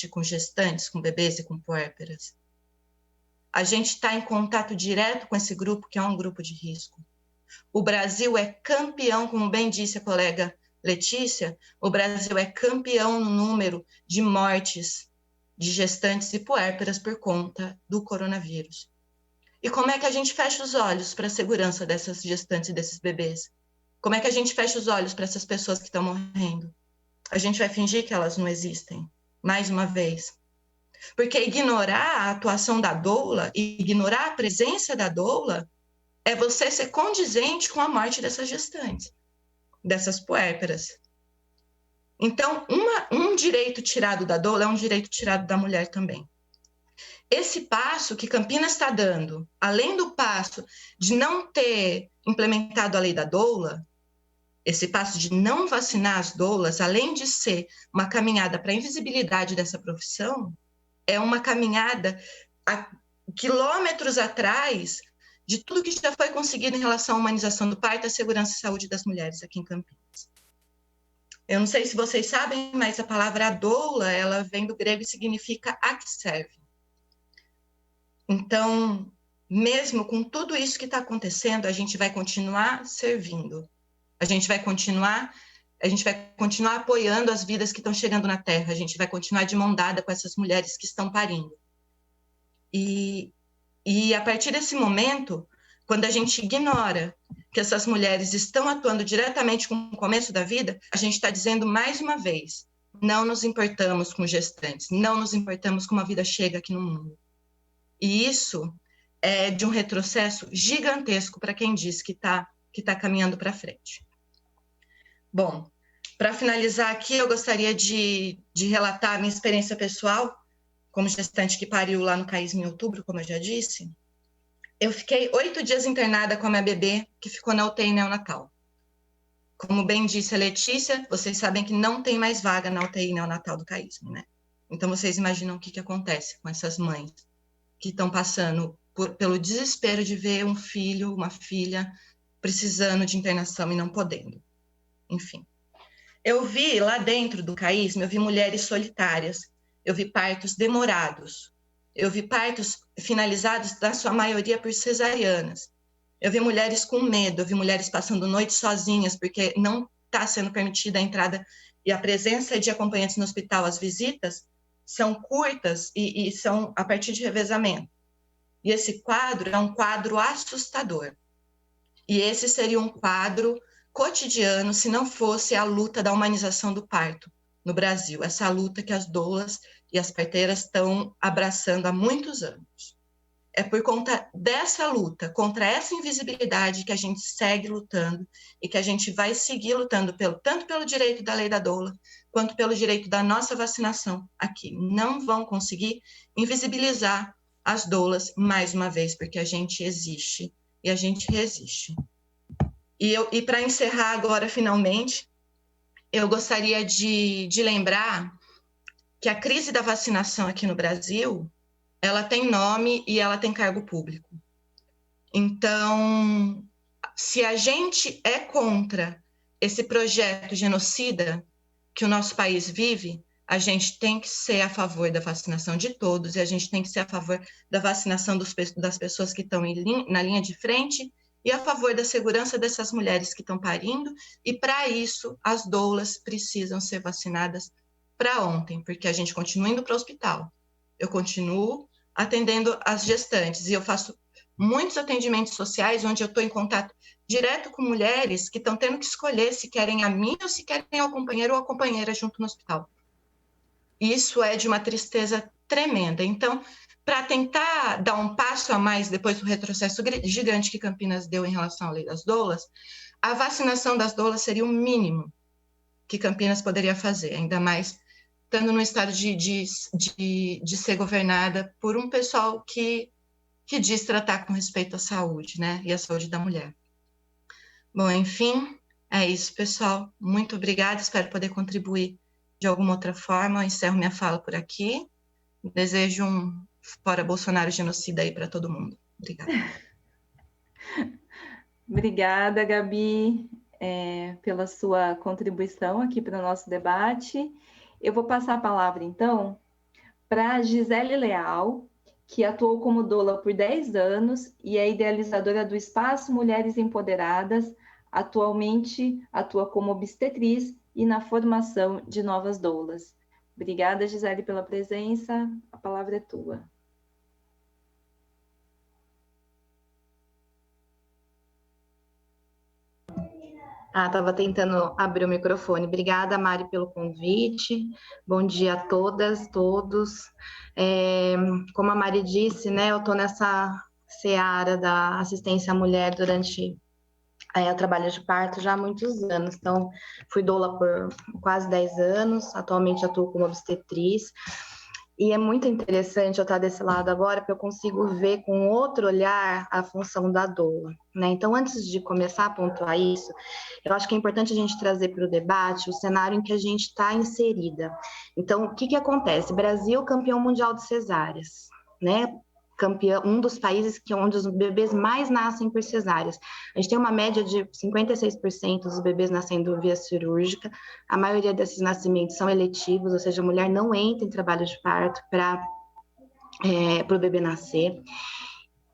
com gestantes, com bebês e com puérperas. A gente está em contato direto com esse grupo, que é um grupo de risco. O Brasil é campeão, como bem disse a colega Letícia, o Brasil é campeão no número de mortes de gestantes e puérperas por conta do coronavírus. E como é que a gente fecha os olhos para a segurança dessas gestantes e desses bebês? Como é que a gente fecha os olhos para essas pessoas que estão morrendo? A gente vai fingir que elas não existem, mais uma vez. Porque ignorar a atuação da doula e ignorar a presença da doula é você ser condizente com a morte dessas gestantes, dessas puérperas. Então, um direito tirado da doula é um direito tirado da mulher também. Esse passo que Campinas está dando, além do passo de não ter implementado a lei da doula, esse passo de não vacinar as doulas, além de ser uma caminhada para a invisibilidade dessa profissão, é uma caminhada a quilômetros atrás de tudo que já foi conseguido em relação à humanização do parto, à segurança e saúde das mulheres aqui em Campinas. Eu não sei se vocês sabem, mas a palavra doula, ela vem do grego e significa a que serve. Então, mesmo com tudo isso que está acontecendo, a gente vai continuar servindo. A gente vai continuar apoiando as vidas que estão chegando na Terra. A gente vai continuar de mão dada com essas mulheres que estão parindo. E a partir desse momento, quando a gente ignora que essas mulheres estão atuando diretamente com o começo da vida, a gente está dizendo mais uma vez, não nos importamos com gestantes, não nos importamos como a vida chega aqui no mundo. E isso é de um retrocesso gigantesco para quem diz que tá caminhando para frente. Bom, para finalizar aqui, eu gostaria de relatar a minha experiência pessoal como gestante que pariu lá no CAISM em outubro, como eu já disse. Eu fiquei 8 dias internada com a minha bebê, que ficou na UTI neonatal. Como bem disse a Letícia, vocês sabem que não tem mais vaga na UTI neonatal do CAISM, né? Então, vocês imaginam o que acontece com essas mães que estão passando pelo desespero de ver um filho, uma filha, precisando de internação e não podendo. Enfim. Eu vi lá dentro do CAISM, eu vi mulheres solitárias, eu vi partos demorados, eu vi partos finalizados, na sua maioria, por cesarianas. Eu vi mulheres com medo, eu vi mulheres passando noites sozinhas, porque não está sendo permitida a entrada e a presença de acompanhantes no hospital. As visitas são curtas e são a partir de revezamento. E esse quadro é um quadro assustador. E esse seria um quadro cotidiano se não fosse a luta da humanização do parto no Brasil, essa luta que as doulas e as parteiras estão abraçando há muitos anos. É por conta dessa luta, contra essa invisibilidade, que a gente segue lutando e que a gente vai seguir lutando tanto pelo direito da lei da doula, quanto pelo direito da nossa vacinação aqui. Não vão conseguir invisibilizar as doulas mais uma vez, porque a gente existe e a gente resiste. E para encerrar agora, finalmente, eu gostaria de lembrar que a crise da vacinação aqui no Brasil, ela tem nome e ela tem cargo público. Então, se a gente é contra esse projeto genocida que o nosso país vive, a gente tem que ser a favor da vacinação de todos e a gente tem que ser a favor da vacinação das pessoas que estão na linha de frente e a favor da segurança dessas mulheres que estão parindo. E, para isso, as doulas precisam ser vacinadas para ontem, porque a gente continua indo para o hospital. Eu continuo atendendo as gestantes e eu faço muitos atendimentos sociais onde eu estou em contato direto com mulheres que estão tendo que escolher se querem a mim ou se querem ao companheiro ou a companheira junto no hospital. Isso é de uma tristeza tremenda. Então, para tentar dar um passo a mais depois do retrocesso gigante que Campinas deu em relação à lei das doulas, a vacinação das doulas seria o mínimo que Campinas poderia fazer, ainda mais estando no estado de ser governada por um pessoal que diz tratar com respeito à saúde, né, e à saúde da mulher. Bom, enfim, é isso, pessoal. Muito obrigada, espero poder contribuir de alguma outra forma. Eu encerro minha fala por aqui. Desejo um fora Bolsonaro genocida aí para todo mundo. Obrigada. Obrigada, Gabi, pela sua contribuição aqui para o nosso debate. Eu vou passar a palavra, então, para Gisele Leal, que atuou como doula por 10 anos e é idealizadora do Espaço Mulheres Empoderadas, Atualmente, atua como obstetriz e na formação de novas doulas. Obrigada, Gisele, pela presença. A palavra é tua. Estava tentando abrir o microfone. Obrigada, Mari, pelo convite. Bom dia a todas, todos. Como a Mari disse, né, eu estou nessa seara da assistência à mulher durante o trabalho de parto já há muitos anos. Então, fui doula por quase 10 anos, atualmente atuo como obstetriz. E é muito interessante eu estar desse lado agora, porque eu consigo ver com outro olhar a função da doula, né? Então, antes de começar a pontuar isso, eu acho que é importante a gente trazer para o debate o cenário em que a gente está inserida. Então, o que acontece? Brasil, campeão mundial de cesáreas, né? Um dos países onde os bebês mais nascem por cesáreas. A gente tem uma média de 56% dos bebês nascendo via cirúrgica. A maioria desses nascimentos são eletivos, ou seja, a mulher não entra em trabalho de parto para o bebê nascer.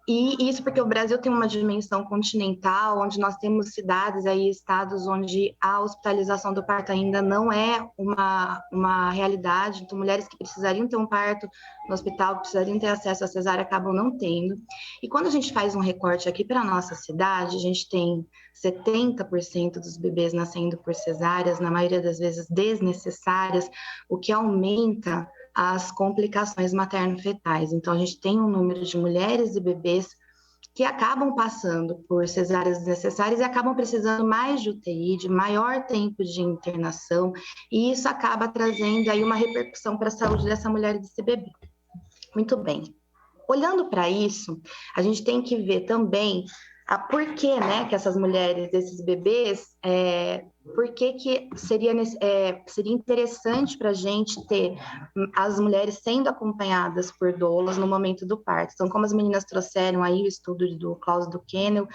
E isso porque o Brasil tem uma dimensão continental, onde nós temos cidades e estados onde a hospitalização do parto ainda não é uma realidade. Então, mulheres que precisariam ter um parto no hospital, que precisariam ter acesso à cesárea, acabam não tendo. E quando a gente faz um recorte aqui para a nossa cidade, a gente tem 70% dos bebês nascendo por cesáreas, na maioria das vezes desnecessárias, o que aumenta as complicações materno-fetais. Então, a gente tem um número de mulheres e bebês que acabam passando por cesáreas desnecessárias e acabam precisando mais de UTI, de maior tempo de internação, e isso acaba trazendo aí uma repercussão para a saúde dessa mulher e desse bebê. Muito bem. Olhando para isso, a gente tem que ver também a porquê, né, que essas mulheres, esses bebês, por que seria interessante para a gente ter as mulheres sendo acompanhadas por doulas no momento do parto. Então, como as meninas trouxeram aí o estudo do Klaus Duquesnel,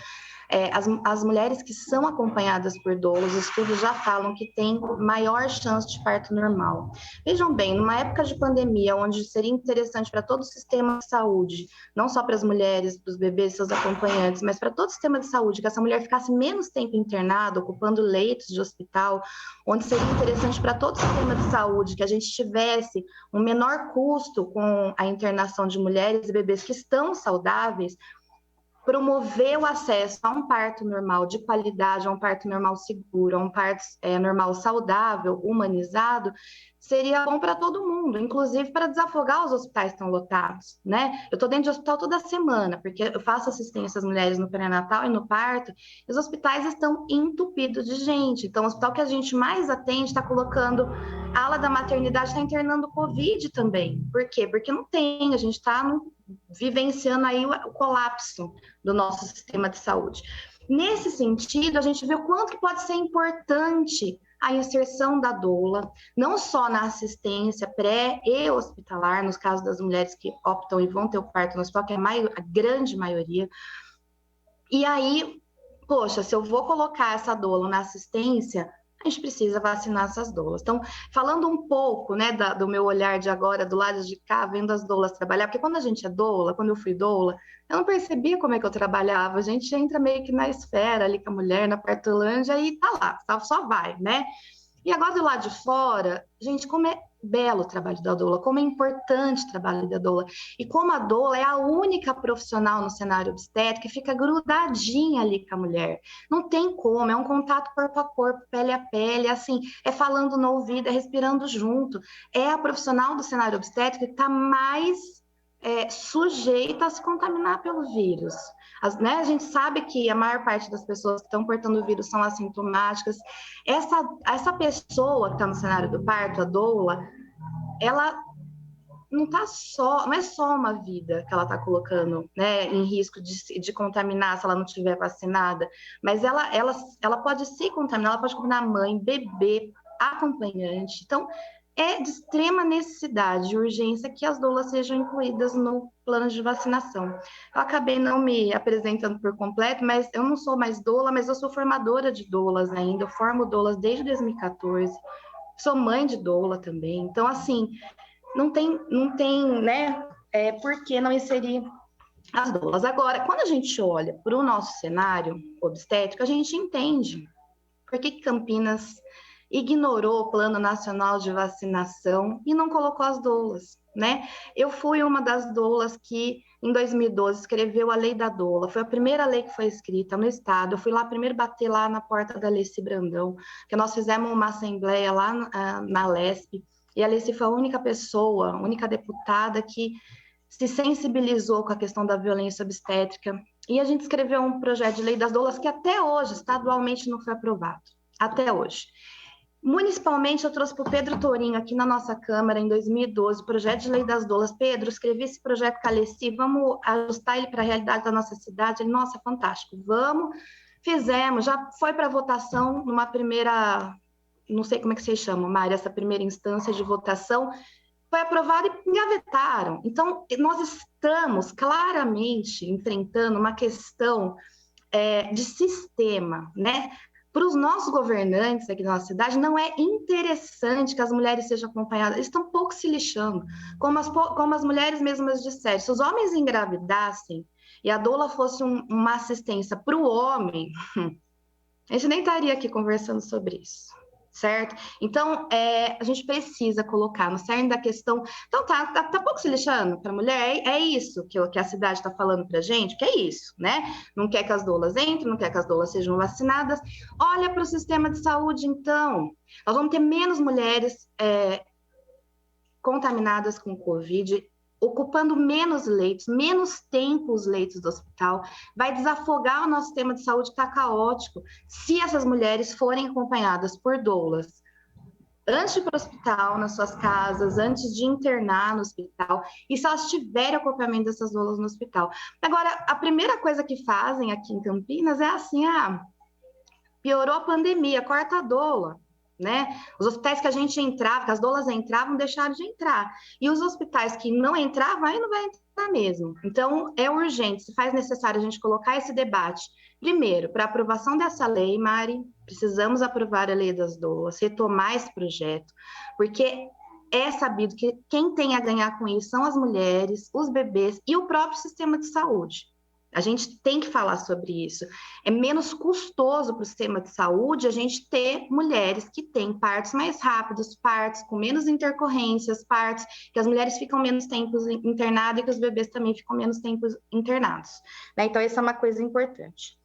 as mulheres que são acompanhadas por doulas, os estudos já falam que tem maior chance de parto normal. Vejam bem, numa época de pandemia, onde seria interessante para todo o sistema de saúde, não só para as mulheres, para os bebês e seus acompanhantes, mas para todo o sistema de saúde, que essa mulher ficasse menos tempo internada, ocupando leitos de hospital, onde seria interessante para todo o sistema de saúde que a gente tivesse um menor custo com a internação de mulheres e bebês que estão saudáveis, promover o acesso a um parto normal de qualidade, a um parto normal seguro, a um parto normal saudável, humanizado, seria bom para todo mundo, inclusive para desafogar os hospitais que estão lotados, né? Eu estou dentro de hospital toda semana, porque eu faço assistência às mulheres no pré-natal e no parto, e os hospitais estão entupidos de gente. Então, o hospital que a gente mais atende está colocando a ala da maternidade, está internando Covid também. Por quê? Porque não tem, a gente está vivenciando aí o colapso do nosso sistema de saúde. Nesse sentido, a gente vê o quanto que pode ser importante a inserção da doula, não só na assistência pré e hospitalar, nos casos das mulheres que optam e vão ter o parto no hospital, que é a grande maioria. E aí, poxa, se eu vou colocar essa doula na assistência, a gente precisa vacinar essas doulas. Então, falando um pouco, né, do meu olhar de agora, do lado de cá, vendo as doulas trabalhar, porque quando a gente é doula, quando eu fui doula, eu não percebia como é que eu trabalhava, a gente entra meio que na esfera ali com a mulher, na partulândia, e tá lá, só vai, né? E agora do lado de fora, gente, como é belo o trabalho da doula, como é importante o trabalho da doula, e como a doula é a única profissional no cenário obstétrico que fica grudadinha ali com a mulher. Não tem como, é um contato corpo a corpo, pele a pele, assim, é falando no ouvido, é respirando junto. É a profissional do cenário obstétrico que está mais sujeita a se contaminar pelo vírus. A gente sabe que a maior parte das pessoas que estão portando o vírus são assintomáticas. Essa pessoa que está no cenário do parto, a doula, ela não é só uma vida que ela está colocando, né, em risco de contaminar se ela não estiver vacinada, mas ela pode se contaminar, ela pode contaminar mãe, bebê, acompanhante. Então, é de extrema necessidade e urgência que as doulas sejam incluídas no plano de vacinação. Eu acabei não me apresentando por completo, mas eu não sou mais doula, mas eu sou formadora de doulas ainda, eu formo doulas desde 2014, sou mãe de doula também. Então, assim, não tem, né, por que não inserir as doulas. Agora, quando a gente olha para o nosso cenário obstétrico, a gente entende por que Campinas ignorou o Plano Nacional de Vacinação e não colocou as doulas, né? Eu fui uma das doulas que, em 2012, escreveu a Lei da Doula. Foi a primeira lei que foi escrita no Estado. Eu fui lá primeiro bater lá na porta da Alessi Brandão, que nós fizemos uma assembleia lá na Lesp, e a Alessi foi a única pessoa, a única deputada que se sensibilizou com a questão da violência obstétrica. E a gente escreveu um projeto de lei das doulas que até hoje, estadualmente, não foi aprovado. Até hoje. Municipalmente, eu trouxe para o Pedro Tourinho, aqui na nossa Câmara, em 2012, o projeto de lei das doulas. Pedro, escrevi esse projeto com a Alessi, vamos ajustar ele para a realidade da nossa cidade. Ele, nossa, fantástico, vamos. Fizemos, já foi para votação numa primeira, não sei como é que vocês chamam, Mari, essa primeira instância de votação, foi aprovado e engavetaram. Então, nós estamos claramente enfrentando uma questão de sistema, né? Para os nossos governantes aqui da nossa cidade, não é interessante que as mulheres sejam acompanhadas, eles estão pouco se lixando. Como as mulheres mesmas disseram, se os homens engravidassem e a doula fosse uma assistência para o homem, a gente nem estaria aqui conversando sobre isso, certo? Então, a gente precisa colocar no cerne da questão. Então, tá pouco se lixando para a mulher? É isso que a cidade está falando para a gente? Que é isso, né? Não quer que as doulas entrem, não quer que as doulas sejam vacinadas. Olha para o sistema de saúde, então. Nós vamos ter menos mulheres contaminadas com Covid, ocupando menos leitos, menos tempo os leitos do hospital, vai desafogar o nosso sistema de saúde, que está caótico, se essas mulheres forem acompanhadas por doulas, antes de ir para o hospital, nas suas casas, antes de internar no hospital, e se elas tiverem acompanhamento dessas doulas no hospital. Agora, a primeira coisa que fazem aqui em Campinas é assim, piorou a pandemia, corta a doula. Né? Os hospitais que a gente entrava, que as doulas entravam, deixaram de entrar. E os hospitais que não entravam, aí não vai entrar mesmo. Então, é urgente, se faz necessário a gente colocar esse debate. Primeiro, para aprovação dessa lei, Mari, precisamos aprovar a lei das doulas, retomar esse projeto, porque é sabido que quem tem a ganhar com isso são as mulheres, os bebês e o próprio sistema de saúde. A gente tem que falar sobre isso. É menos custoso para o sistema de saúde a gente ter mulheres que têm partos mais rápidos, partos com menos intercorrências, partos que as mulheres ficam menos tempo internadas e que os bebês também ficam menos tempo internados. Né? Então, essa é uma coisa importante.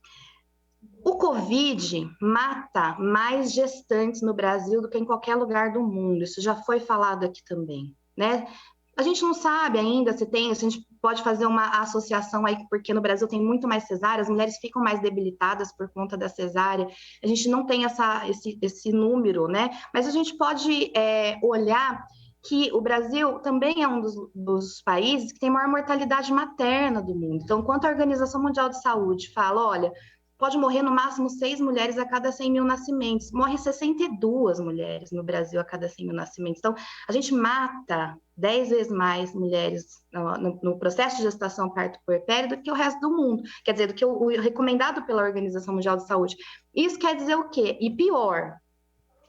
O Covid mata mais gestantes no Brasil do que em qualquer lugar do mundo. Isso já foi falado aqui também, né? A gente não sabe ainda se a gente pode fazer uma associação aí, porque no Brasil tem muito mais cesárea, as mulheres ficam mais debilitadas por conta da cesárea, a gente não tem esse número, né? Mas a gente pode olhar que o Brasil também é um dos países que tem maior mortalidade materna do mundo. Então, enquanto a Organização Mundial de Saúde fala, olha, pode morrer no máximo 6 mulheres a cada 100 mil nascimentos. Morre 62 mulheres no Brasil a cada 100 mil nascimentos. Então, a gente mata 10 vezes mais mulheres no processo de gestação parto puerpério do que o resto do mundo. Quer dizer, do que o recomendado pela Organização Mundial de Saúde. Isso quer dizer o quê? E pior,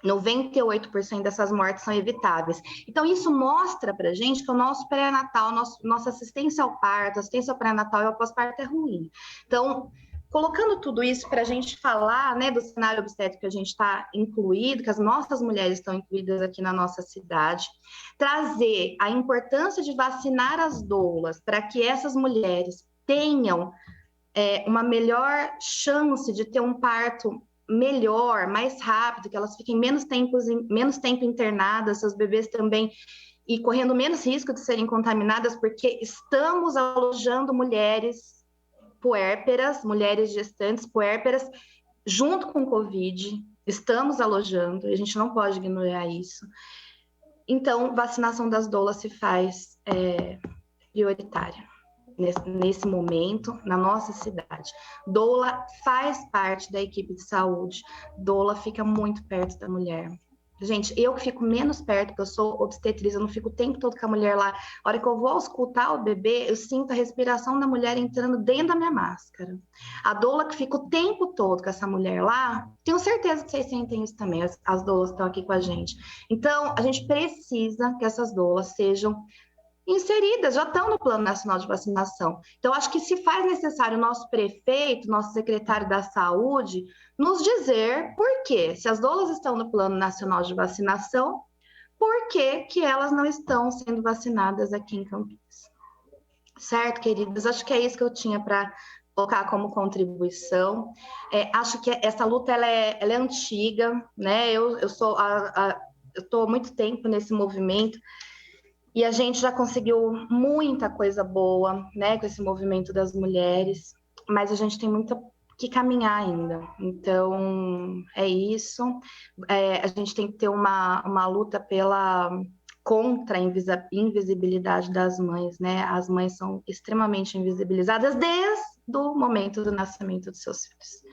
98% dessas mortes são evitáveis. Então, isso mostra pra gente que o nosso pré-natal, nossa assistência ao parto, assistência ao pré-natal e ao pós-parto é ruim. Então, colocando tudo isso para a gente falar, né, do cenário obstétrico que a gente está incluído, que as nossas mulheres estão incluídas aqui na nossa cidade, trazer a importância de vacinar as doulas para que essas mulheres tenham uma melhor chance de ter um parto melhor, mais rápido, que elas fiquem menos tempo internadas, seus bebês também, e correndo menos risco de serem contaminadas, porque estamos alojando mulheres puérperas, mulheres gestantes puérperas, junto com o Covid, estamos alojando, e a gente não pode ignorar isso. Então, vacinação das doulas se faz prioritária nesse momento, na nossa cidade. Doula faz parte da equipe de saúde, doula fica muito perto da mulher. Gente, eu que fico menos perto, porque eu sou obstetriz, eu não fico o tempo todo com a mulher lá. A hora que eu vou auscultar o bebê, eu sinto a respiração da mulher entrando dentro da minha máscara. A doula que fica o tempo todo com essa mulher lá, tenho certeza que vocês sentem isso também, as doulas estão aqui com a gente. Então, a gente precisa que essas doulas sejam inseridas, já estão no Plano Nacional de Vacinação. Então, acho que se faz necessário o nosso prefeito, nosso secretário da Saúde, nos dizer por quê. Se as doulas estão no Plano Nacional de Vacinação, por que que elas não estão sendo vacinadas aqui em Campinas? Certo, queridas? Acho que é isso que eu tinha para colocar como contribuição. Acho que essa luta ela é antiga, né? Eu estou há muito tempo nesse movimento e a gente já conseguiu muita coisa boa, né, com esse movimento das mulheres, mas a gente tem muito que caminhar ainda. Então, é isso. A gente tem que ter uma luta contra a invisibilidade das mães, né? As mães são extremamente invisibilizadas desde o momento do nascimento dos seus filhos.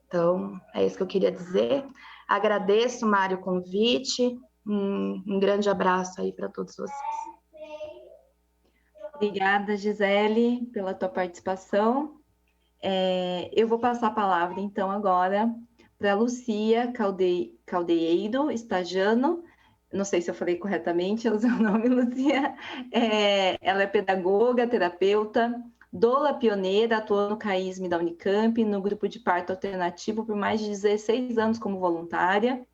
Então, é isso que eu queria dizer. Agradeço, Mário, o convite. Um grande abraço aí para todos vocês. Obrigada, Gisele, pela tua participação. Eu vou passar a palavra, então, agora para a Lucia Caldeiro Stagiano. Não sei se eu falei corretamente o seu nome, Lucia. Ela é pedagoga, terapeuta, doula pioneira, atuou no CAISM da Unicamp, no grupo de parto alternativo por mais de 16 anos como voluntária,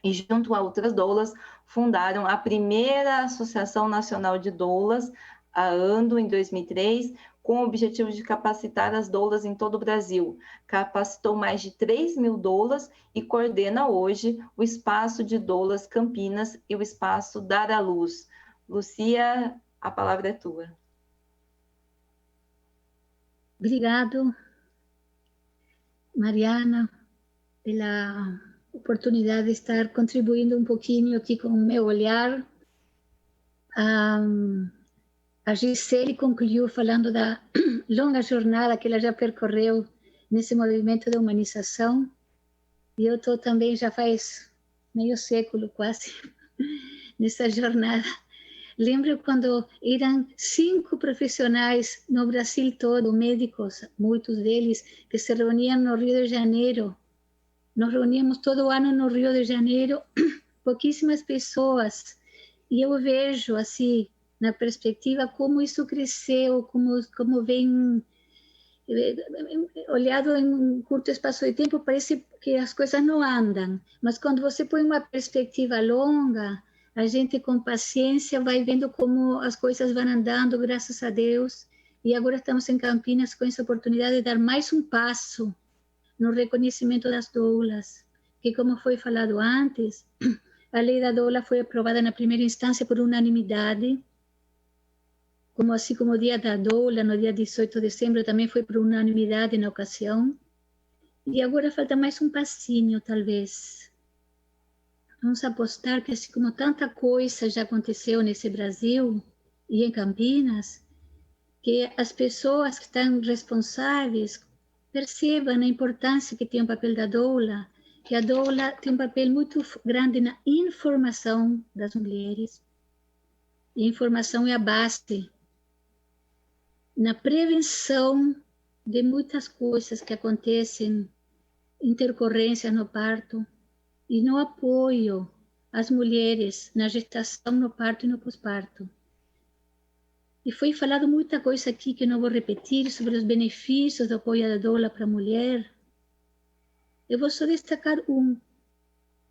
e junto a outras doulas, fundaram a primeira Associação Nacional de Doulas, a ANDO, em 2003, com o objetivo de capacitar as doulas em todo o Brasil. Capacitou mais de 3.000 doulas e coordena hoje o Espaço de Doulas Campinas e o Espaço Dar à Luz. Lucia, a palavra é tua. Obrigado, Mariana, pela oportunidade de estar contribuindo um pouquinho aqui com o meu olhar. A Gisele concluiu falando da longa jornada que ela já percorreu nesse movimento de humanização. E eu estou também, já faz meio século quase, nessa jornada. Lembro quando eram 5 profissionais no Brasil todo, médicos, muitos deles, que se reuniam no Rio de Janeiro. Nos reuníamos todo ano no Rio de Janeiro, pouquíssimas pessoas. E eu vejo, assim, na perspectiva, como isso cresceu, como vem, olhado em um curto espaço de tempo, parece que as coisas não andam. Mas quando você põe uma perspectiva longa, a gente com paciência vai vendo como as coisas vão andando, graças a Deus. E agora estamos em Campinas com essa oportunidade de dar mais um passo no reconhecimento das doulas, que, como foi falado antes, a lei da doula foi aprovada na primeira instância por unanimidade, assim como o dia da doula, no dia 18 de dezembro, também foi por unanimidade na ocasião. E agora falta mais um passinho, talvez. Vamos apostar que, assim como tanta coisa já aconteceu nesse Brasil e em Campinas, que as pessoas que estão responsáveis percebam a importância que tem o papel da doula, que a doula tem um papel muito grande na informação das mulheres. E a informação é a base na prevenção de muitas coisas que acontecem, intercorrências no parto, e no apoio às mulheres na gestação, no parto e no pós-parto. E foi falado muita coisa aqui que eu não vou repetir sobre os benefícios do apoio da doula para a mulher. Eu vou só destacar um,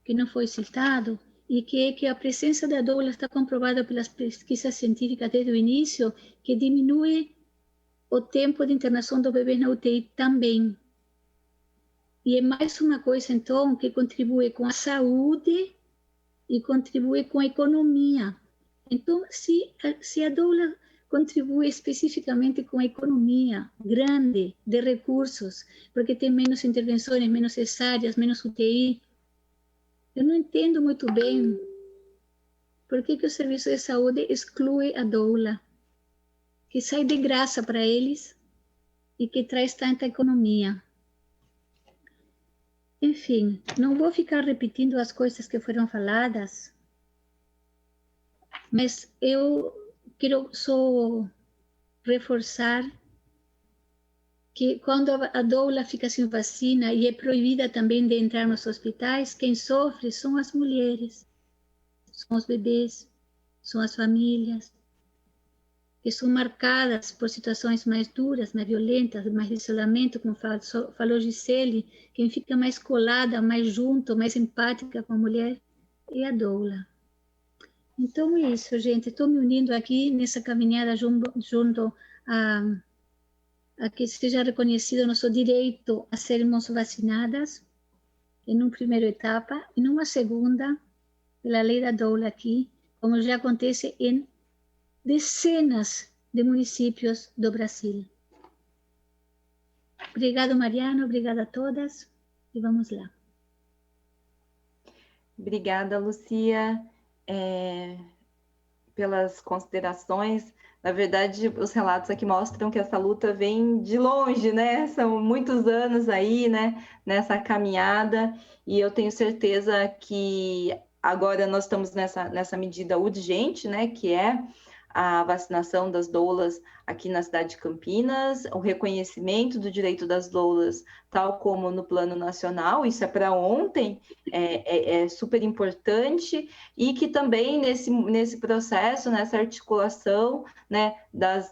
que não foi citado, e que é que a presença da doula está comprovada pelas pesquisas científicas desde o início, que diminui o tempo de internação do bebê na UTI também. E é mais uma coisa, então, que contribui com a saúde e contribui com a economia. Então, se a doula contribui especificamente com a economia grande de recursos, porque tem menos intervenções, menos cesáreas, menos UTI, eu não entendo muito bem por que o serviço de saúde exclui a doula, que sai de graça para eles e que traz tanta economia. Enfim, não vou ficar repetindo as coisas que foram faladas, mas eu quero só reforçar que quando a doula fica sem vacina e é proibida também de entrar nos hospitais, quem sofre são as mulheres, são os bebês, são as famílias. que são marcadas por situações mais duras, mais violentas, mais de isolamento, como falou Gisele, quem fica mais colada, mais junto, mais empática com a mulher, é a doula. Então é isso, gente. Estou me unindo aqui nessa caminhada junto a que seja reconhecido nosso direito a sermos vacinadas, em uma primeira etapa, e numa segunda, pela lei da doula aqui, como já acontece em dezenas de municípios do Brasil. Obrigado, Mariano, obrigada a todas, e vamos lá. Obrigada, Lucia, pelas considerações. Na verdade, os relatos aqui mostram que essa luta vem de longe, né? São muitos anos aí, né? Nessa caminhada, e eu tenho certeza que agora nós estamos nessa medida urgente, né? Que é a vacinação das doulas aqui na cidade de Campinas, o reconhecimento do direito das doulas, tal como no plano nacional, isso é para ontem, é super importante, e que também nesse processo, nessa articulação, né,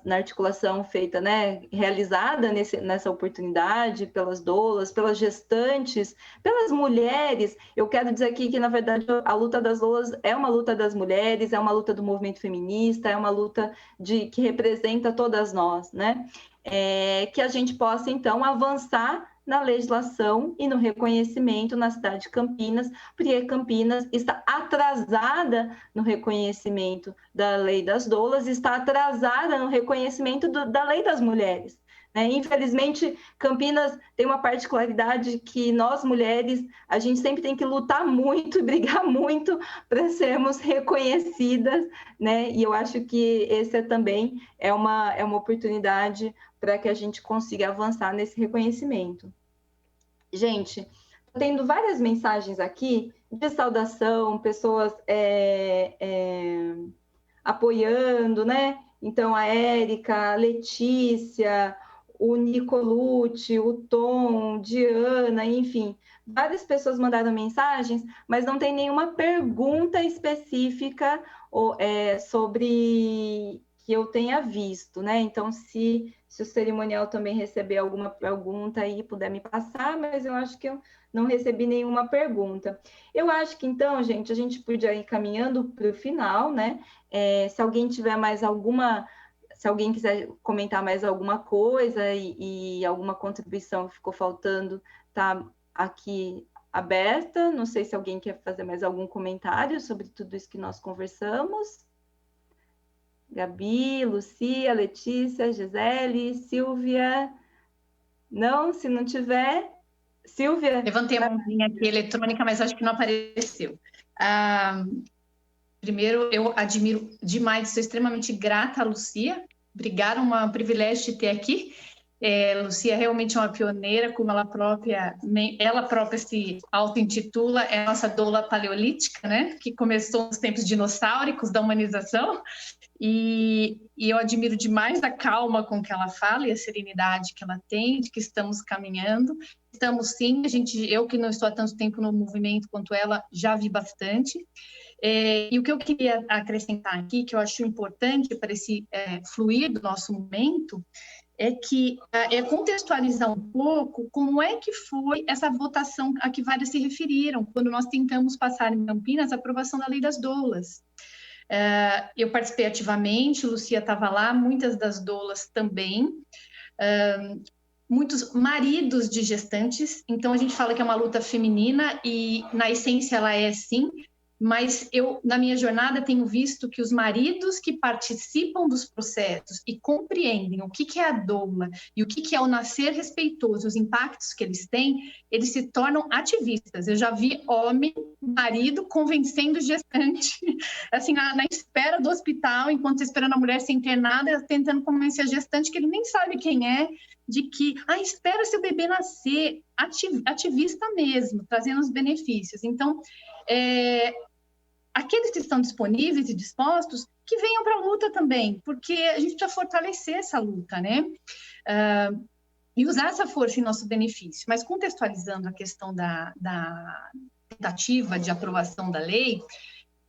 na articulação feita, né, realizada nessa oportunidade pelas doulas, pelas gestantes, pelas mulheres, eu quero dizer aqui que, na verdade, a luta das doulas é uma luta das mulheres, é uma luta do movimento feminista, é uma luta que representa todas nós, né? Que a gente possa, então, avançar na legislação e no reconhecimento na cidade de Campinas, porque Campinas está atrasada no reconhecimento da lei das doulas, está atrasada no reconhecimento da lei das mulheres. Infelizmente, Campinas tem uma particularidade que nós, mulheres, a gente sempre tem que lutar muito e brigar muito para sermos reconhecidas, né? E eu acho que esse também é uma oportunidade para que a gente consiga avançar nesse reconhecimento. Gente, estou tendo várias mensagens aqui de saudação, pessoas apoiando, né? Então, a Érica, a Letícia, o Nicolucci, o Tom, Diana, enfim, várias pessoas mandaram mensagens, mas não tem nenhuma pergunta específica sobre que eu tenha visto, né? Então, se o cerimonial também receber alguma pergunta aí, puder me passar, mas eu acho que eu não recebi nenhuma pergunta. Eu acho que, então, gente, a gente podia ir caminhando para o final, né? Se alguém tiver mais se alguém quiser comentar mais alguma coisa e alguma contribuição que ficou faltando, tá aqui aberta. Não sei se alguém quer fazer mais algum comentário sobre tudo isso que nós conversamos. Gabi, Lucia, Letícia, Gisele, Silvia. Não, se não tiver... Silvia? Levantei a mãozinha aqui eletrônica, mas acho que não apareceu. Primeiro, eu admiro demais, sou extremamente grata a Lucia. Obrigada, um privilégio de ter aqui. Lucia realmente é uma pioneira, como ela própria se auto-intitula, é a nossa doula paleolítica, né? Que começou nos tempos dinossáricos da humanização. E eu admiro demais a calma com que ela fala e a serenidade que ela tem, de que estamos caminhando. Estamos sim, eu que não estou há tanto tempo no movimento quanto ela, já vi bastante. E o que eu queria acrescentar aqui, que eu acho importante para esse fluir do nosso momento, é que contextualizar um pouco como é que foi essa votação a que várias se referiram, quando nós tentamos passar em Campinas a aprovação da Lei das Doulas. Eu participei ativamente, Lucia estava lá, muitas das doulas também, muitos maridos de gestantes, então a gente fala que é uma luta feminina e na essência ela é sim, mas eu, na minha jornada, tenho visto que os maridos que participam dos processos e compreendem o que é a doula e o que é o nascer respeitoso, os impactos que eles têm, eles se tornam ativistas. Eu já vi homem, marido, convencendo gestante, assim, na espera do hospital, enquanto esperando a mulher ser internada, tentando convencer a gestante, que ele nem sabe quem é, de que, espera seu bebê nascer, ativista mesmo, trazendo os benefícios. Então, aqueles que estão disponíveis e dispostos, que venham para a luta também, porque a gente precisa fortalecer essa luta, né? E usar essa força em nosso benefício. Mas contextualizando a questão da tentativa de aprovação da lei,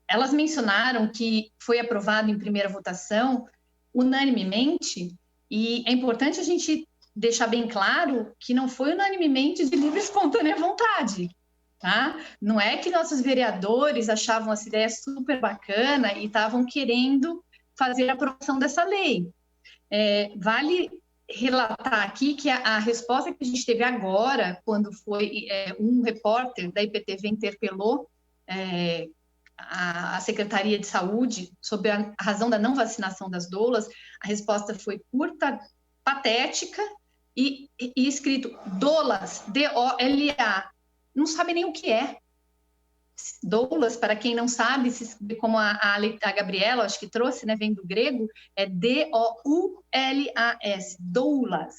elas mencionaram que foi aprovado em primeira votação unanimemente, e é importante a gente deixar bem claro que não foi unanimemente de livre e espontânea vontade, tá? Não é que nossos vereadores achavam essa ideia super bacana e estavam querendo fazer a aprovação dessa lei. Vale relatar aqui que a resposta que a gente teve agora, quando foi um repórter da IPTV interpelou a Secretaria de Saúde sobre a razão da não vacinação das doulas, a resposta foi curta, patética e escrito doulas, D-O-L-A. Não sabe nem o que é. Doulas, para quem não sabe, como a Gabriela, acho que trouxe, né, vem do grego, é D-O-U-L-A-S, doulas.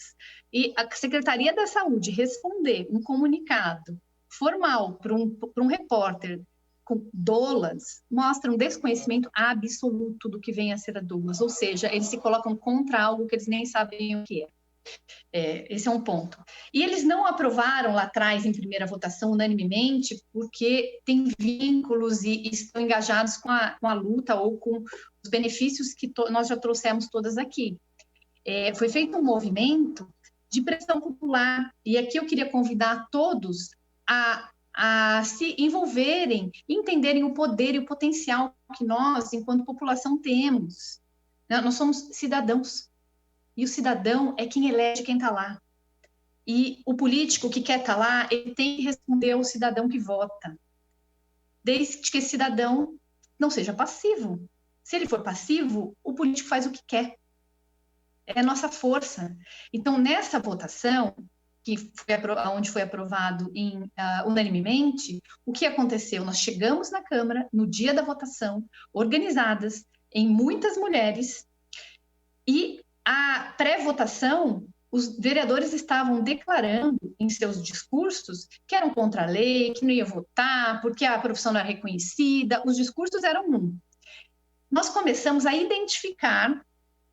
E a Secretaria da Saúde responder um comunicado formal para um repórter com doulas, mostra um desconhecimento absoluto do que vem a ser a doulas, ou seja, eles se colocam contra algo que eles nem sabem o que é. Esse é um ponto. E eles não aprovaram lá atrás, em primeira votação, unanimemente, porque tem vínculos e estão engajados com a luta ou com os benefícios que nós já trouxemos todas aqui. Foi feito um movimento de pressão popular, e aqui eu queria convidar todos a se envolverem, entenderem o poder e o potencial que nós, enquanto população, temos. Nós somos cidadãos. E o cidadão é quem elege quem está lá. E o político que quer estar lá, ele tem que responder ao cidadão que vota. Desde que esse cidadão não seja passivo. Se ele for passivo, o político faz o que quer. É a nossa força. Então, nessa votação, que foi onde foi aprovado unanimemente, o que aconteceu? Nós chegamos na Câmara, no dia da votação, organizadas em muitas mulheres, e a pré-votação, os vereadores estavam declarando em seus discursos que eram contra a lei, que não ia votar, porque a profissão não era reconhecida, os discursos eram Nós começamos a identificar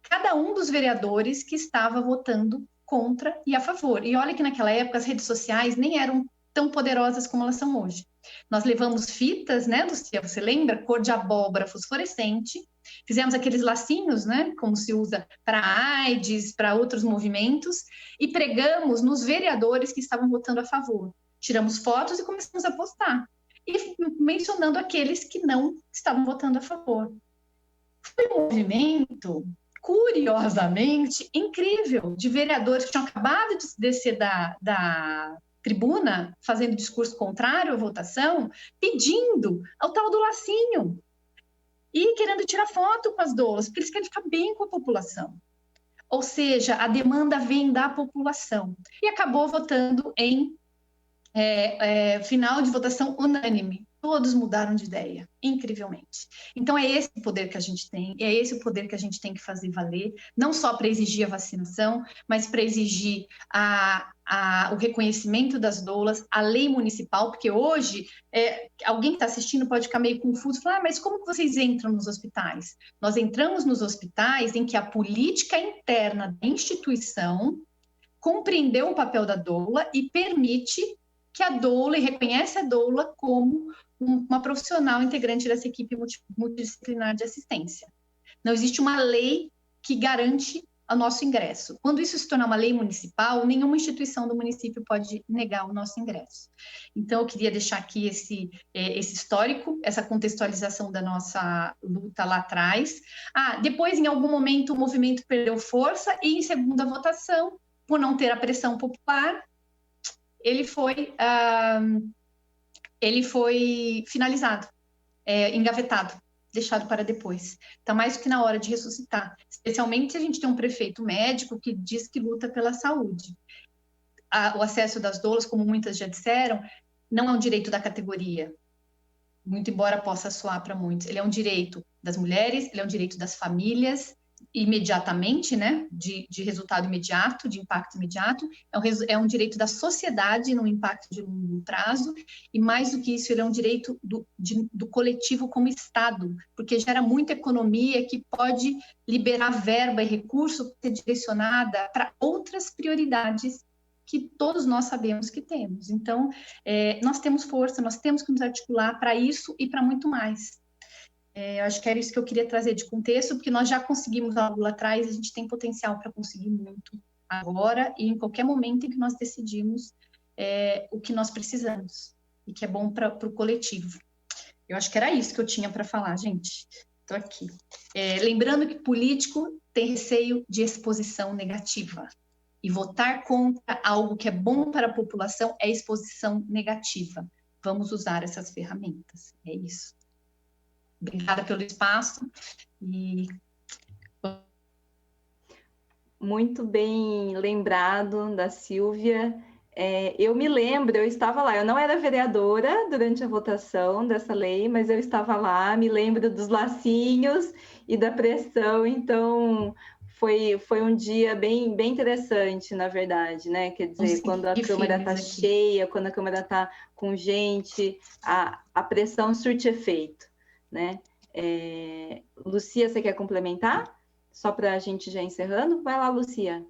cada um dos vereadores que estava votando contra e a favor. E olha que naquela época as redes sociais nem eram tão poderosas como elas são hoje. Nós levamos fitas, né, Lucia, você lembra? Cor de abóbora fosforescente, fizemos aqueles lacinhos, né, como se usa para AIDS, para outros movimentos, e pregamos nos vereadores que estavam votando a favor. Tiramos fotos e começamos a postar, e mencionando aqueles que não estavam votando a favor. Foi um movimento, curiosamente, incrível, de vereadores que tinham acabado de descer da tribuna, fazendo discurso contrário à votação, pedindo ao tal do lacinho e querendo tirar foto com as doulas, porque eles querem ficar bem com a população. Ou seja, a demanda vem da população. E acabou votando em final de votação unânime. Todos mudaram de ideia, incrivelmente. Então, é esse o poder que a gente tem, é esse o poder que a gente tem que fazer valer, não só para exigir a vacinação, mas para exigir o reconhecimento das doulas, a lei municipal, porque hoje, alguém que está assistindo pode ficar meio confuso, falar, mas como que vocês entram nos hospitais? Nós entramos nos hospitais em que a política interna da instituição compreendeu o papel da doula e permite que a doula, e reconhece a doula como uma profissional integrante dessa equipe multidisciplinar de assistência. Não existe uma lei que garante o nosso ingresso. Quando isso se tornar uma lei municipal, nenhuma instituição do município pode negar o nosso ingresso. Então, eu queria deixar aqui esse histórico, essa contextualização da nossa luta lá atrás. Depois, em algum momento, o movimento perdeu força e, em segunda votação, por não ter a pressão popular, ele foi finalizado, engavetado, deixado para depois. Está mais do que na hora de ressuscitar, especialmente se a gente tem um prefeito médico que diz que luta pela saúde. O acesso das doulas, como muitas já disseram, não é um direito da categoria, muito embora possa soar para muitos. Ele é um direito das mulheres, ele é um direito das famílias, imediatamente, né, de resultado imediato, de impacto imediato, é um direito da sociedade no impacto de longo prazo, e mais do que isso, ele é um direito do coletivo como Estado, porque gera muita economia que pode liberar verba e recurso para ser direcionada para outras prioridades que todos nós sabemos que temos. Então, nós temos força, nós temos que nos articular para isso e para muito mais. Eu acho que era isso que eu queria trazer de contexto, porque nós já conseguimos algo lá atrás, a gente tem potencial para conseguir muito agora e em qualquer momento em que nós decidimos o que nós precisamos e que é bom para o coletivo. Eu acho que era isso que eu tinha para falar, gente. Estou aqui. Lembrando que político tem receio de exposição negativa. E votar contra algo que é bom para a população é exposição negativa. Vamos usar essas ferramentas. É isso. Obrigada pelo espaço. Muito bem lembrado da Silvia. Eu me lembro, eu estava lá, eu não era vereadora durante a votação dessa lei, mas eu estava lá, me lembro dos lacinhos e da pressão, então foi um dia bem interessante, na verdade, né? Quer dizer, quando a Câmara está cheia, quando a Câmara está com gente, a pressão surte efeito, né? Lucia, você quer complementar? Só para a gente já encerrando? Vai lá, Lucia.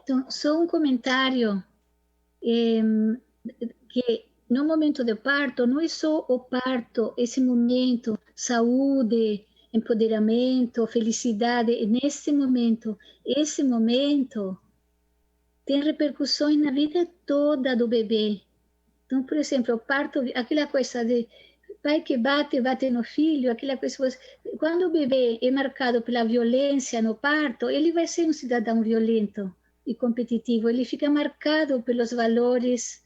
Então, só um comentário, que no momento do parto, não é só o parto, esse momento, saúde, empoderamento, felicidade, nesse momento, esse momento tem repercussões na vida toda do bebê. Então, por exemplo, o parto, aquela coisa de pai que bate no filho, aquela coisa, quando o bebê é marcado pela violência no parto, ele vai ser um cidadão violento e competitivo, ele fica marcado pelos valores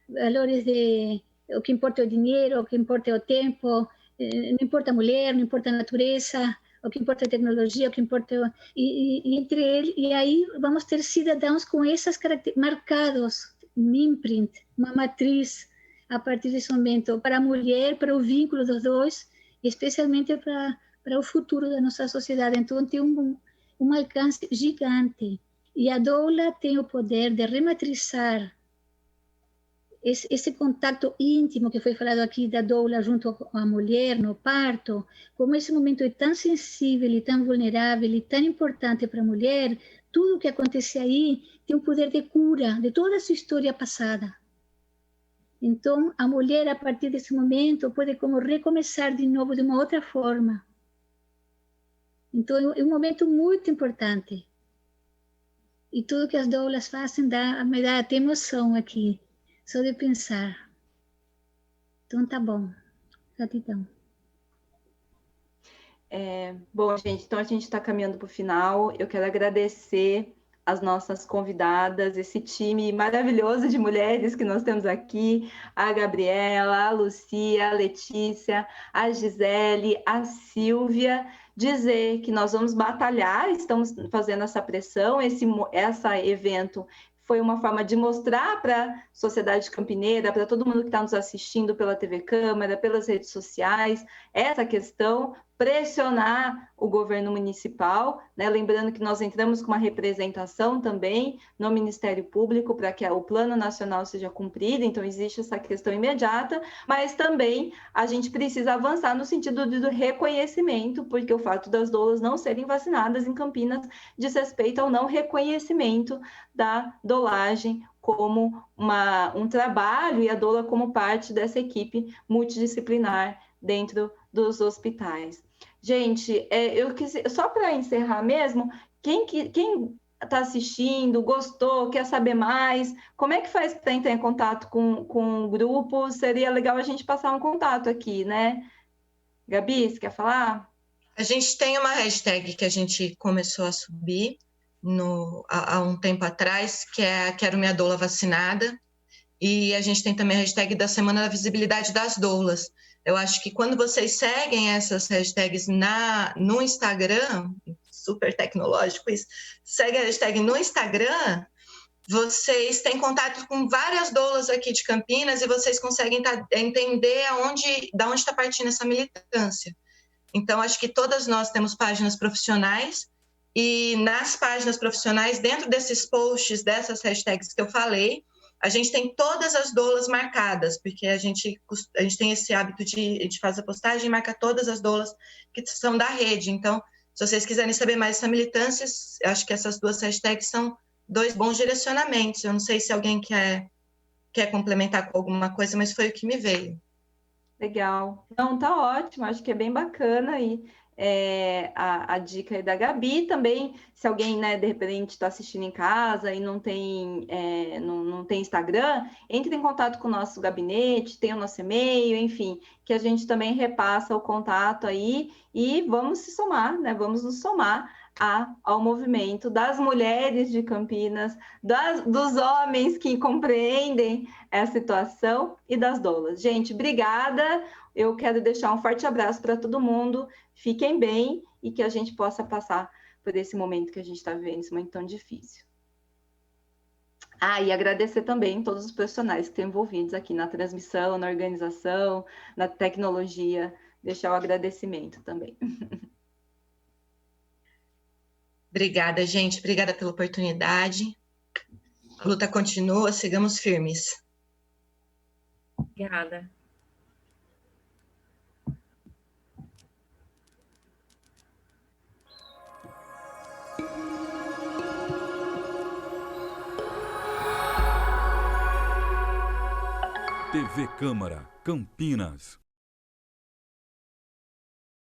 de o que importa é o dinheiro, o que importa é o tempo, não importa a mulher, não importa a natureza, o que importa é a tecnologia, o que importa entre ele, e aí vamos ter cidadãos com essas características marcados, um imprint, uma matriz a partir desse momento para a mulher, para o vínculo dos dois, especialmente para o futuro da nossa sociedade. Então tem um alcance gigante. E a doula tem o poder de rematrizar esse contato íntimo que foi falado aqui da doula junto com a mulher no parto, como esse momento é tão sensível e tão vulnerável e tão importante para a mulher, tudo o que acontece aí tem o poder de cura de toda a sua história passada. Então, a mulher, a partir desse momento, pode como recomeçar de novo de uma outra forma. Então, é um momento muito importante. E tudo que as doulas fazem me dá até emoção aqui, só de pensar. Então, tá bom. Gratidão. Bom, gente, então a gente está caminhando para o final. Eu quero agradecer as nossas convidadas, esse time maravilhoso de mulheres que nós temos aqui, a Gabriela, a Lucia, a Letícia, a Gisele, a Silvia, dizer que nós vamos batalhar, estamos fazendo essa pressão, esse evento foi uma forma de mostrar para a sociedade campineira, para todo mundo que está nos assistindo pela TV Câmara, pelas redes sociais, essa questão, pressionar o governo municipal, né? Lembrando que nós entramos com uma representação também no Ministério Público para que o Plano Nacional seja cumprido, então existe essa questão imediata, mas também a gente precisa avançar no sentido do reconhecimento, porque o fato das doulas não serem vacinadas em Campinas diz respeito ao não reconhecimento da dolagem como um trabalho e a doula como parte dessa equipe multidisciplinar dentro dos hospitais. Gente, eu quis, só para encerrar mesmo, quem está assistindo, gostou, quer saber mais, como é que faz para entrar em contato com o grupo? Seria legal a gente passar um contato aqui, né? Gabi, você quer falar? A gente tem uma hashtag que a gente começou a subir há um tempo atrás, que é Quero Minha Doula Vacinada, e a gente tem também a hashtag da Semana da Visibilidade das Doulas. Eu acho que quando vocês seguem essas hashtags no Instagram, super tecnológico isso, segue a hashtag no Instagram, vocês têm contato com várias doulas aqui de Campinas e vocês conseguem entender da onde está partindo essa militância. Então, acho que todas nós temos páginas profissionais e nas páginas profissionais, dentro desses posts, dessas hashtags que eu falei, a gente tem todas as doulas marcadas, porque a gente tem esse hábito a gente faz a postagem e marca todas as doulas que são da rede. Então, se vocês quiserem saber mais dessa militância, eu acho que essas duas hashtags são 2 bons direcionamentos. Eu não sei se alguém quer quer complementar com alguma coisa, mas foi o que me veio. Legal. Não, tá ótimo, acho que é bem bacana aí a dica aí da Gabi também, se alguém, né, de repente está assistindo em casa e não tem, não tem Instagram, entre em contato com o nosso gabinete, tem o nosso e-mail, enfim, que a gente também repassa o contato aí e vamos se somar, né, vamos nos somar ao movimento das mulheres de Campinas, dos homens que compreendem a situação e das doulas. Gente, obrigada. Eu quero deixar um forte abraço para todo mundo. Fiquem bem e que a gente possa passar por esse momento que a gente está vivendo, esse momento tão difícil. E agradecer também todos os profissionais que estão envolvidos aqui na transmissão, na organização, na tecnologia. Deixar o agradecimento também. Obrigada, gente. Obrigada pela oportunidade. A luta continua, sigamos firmes. Obrigada. TV Câmara, Campinas.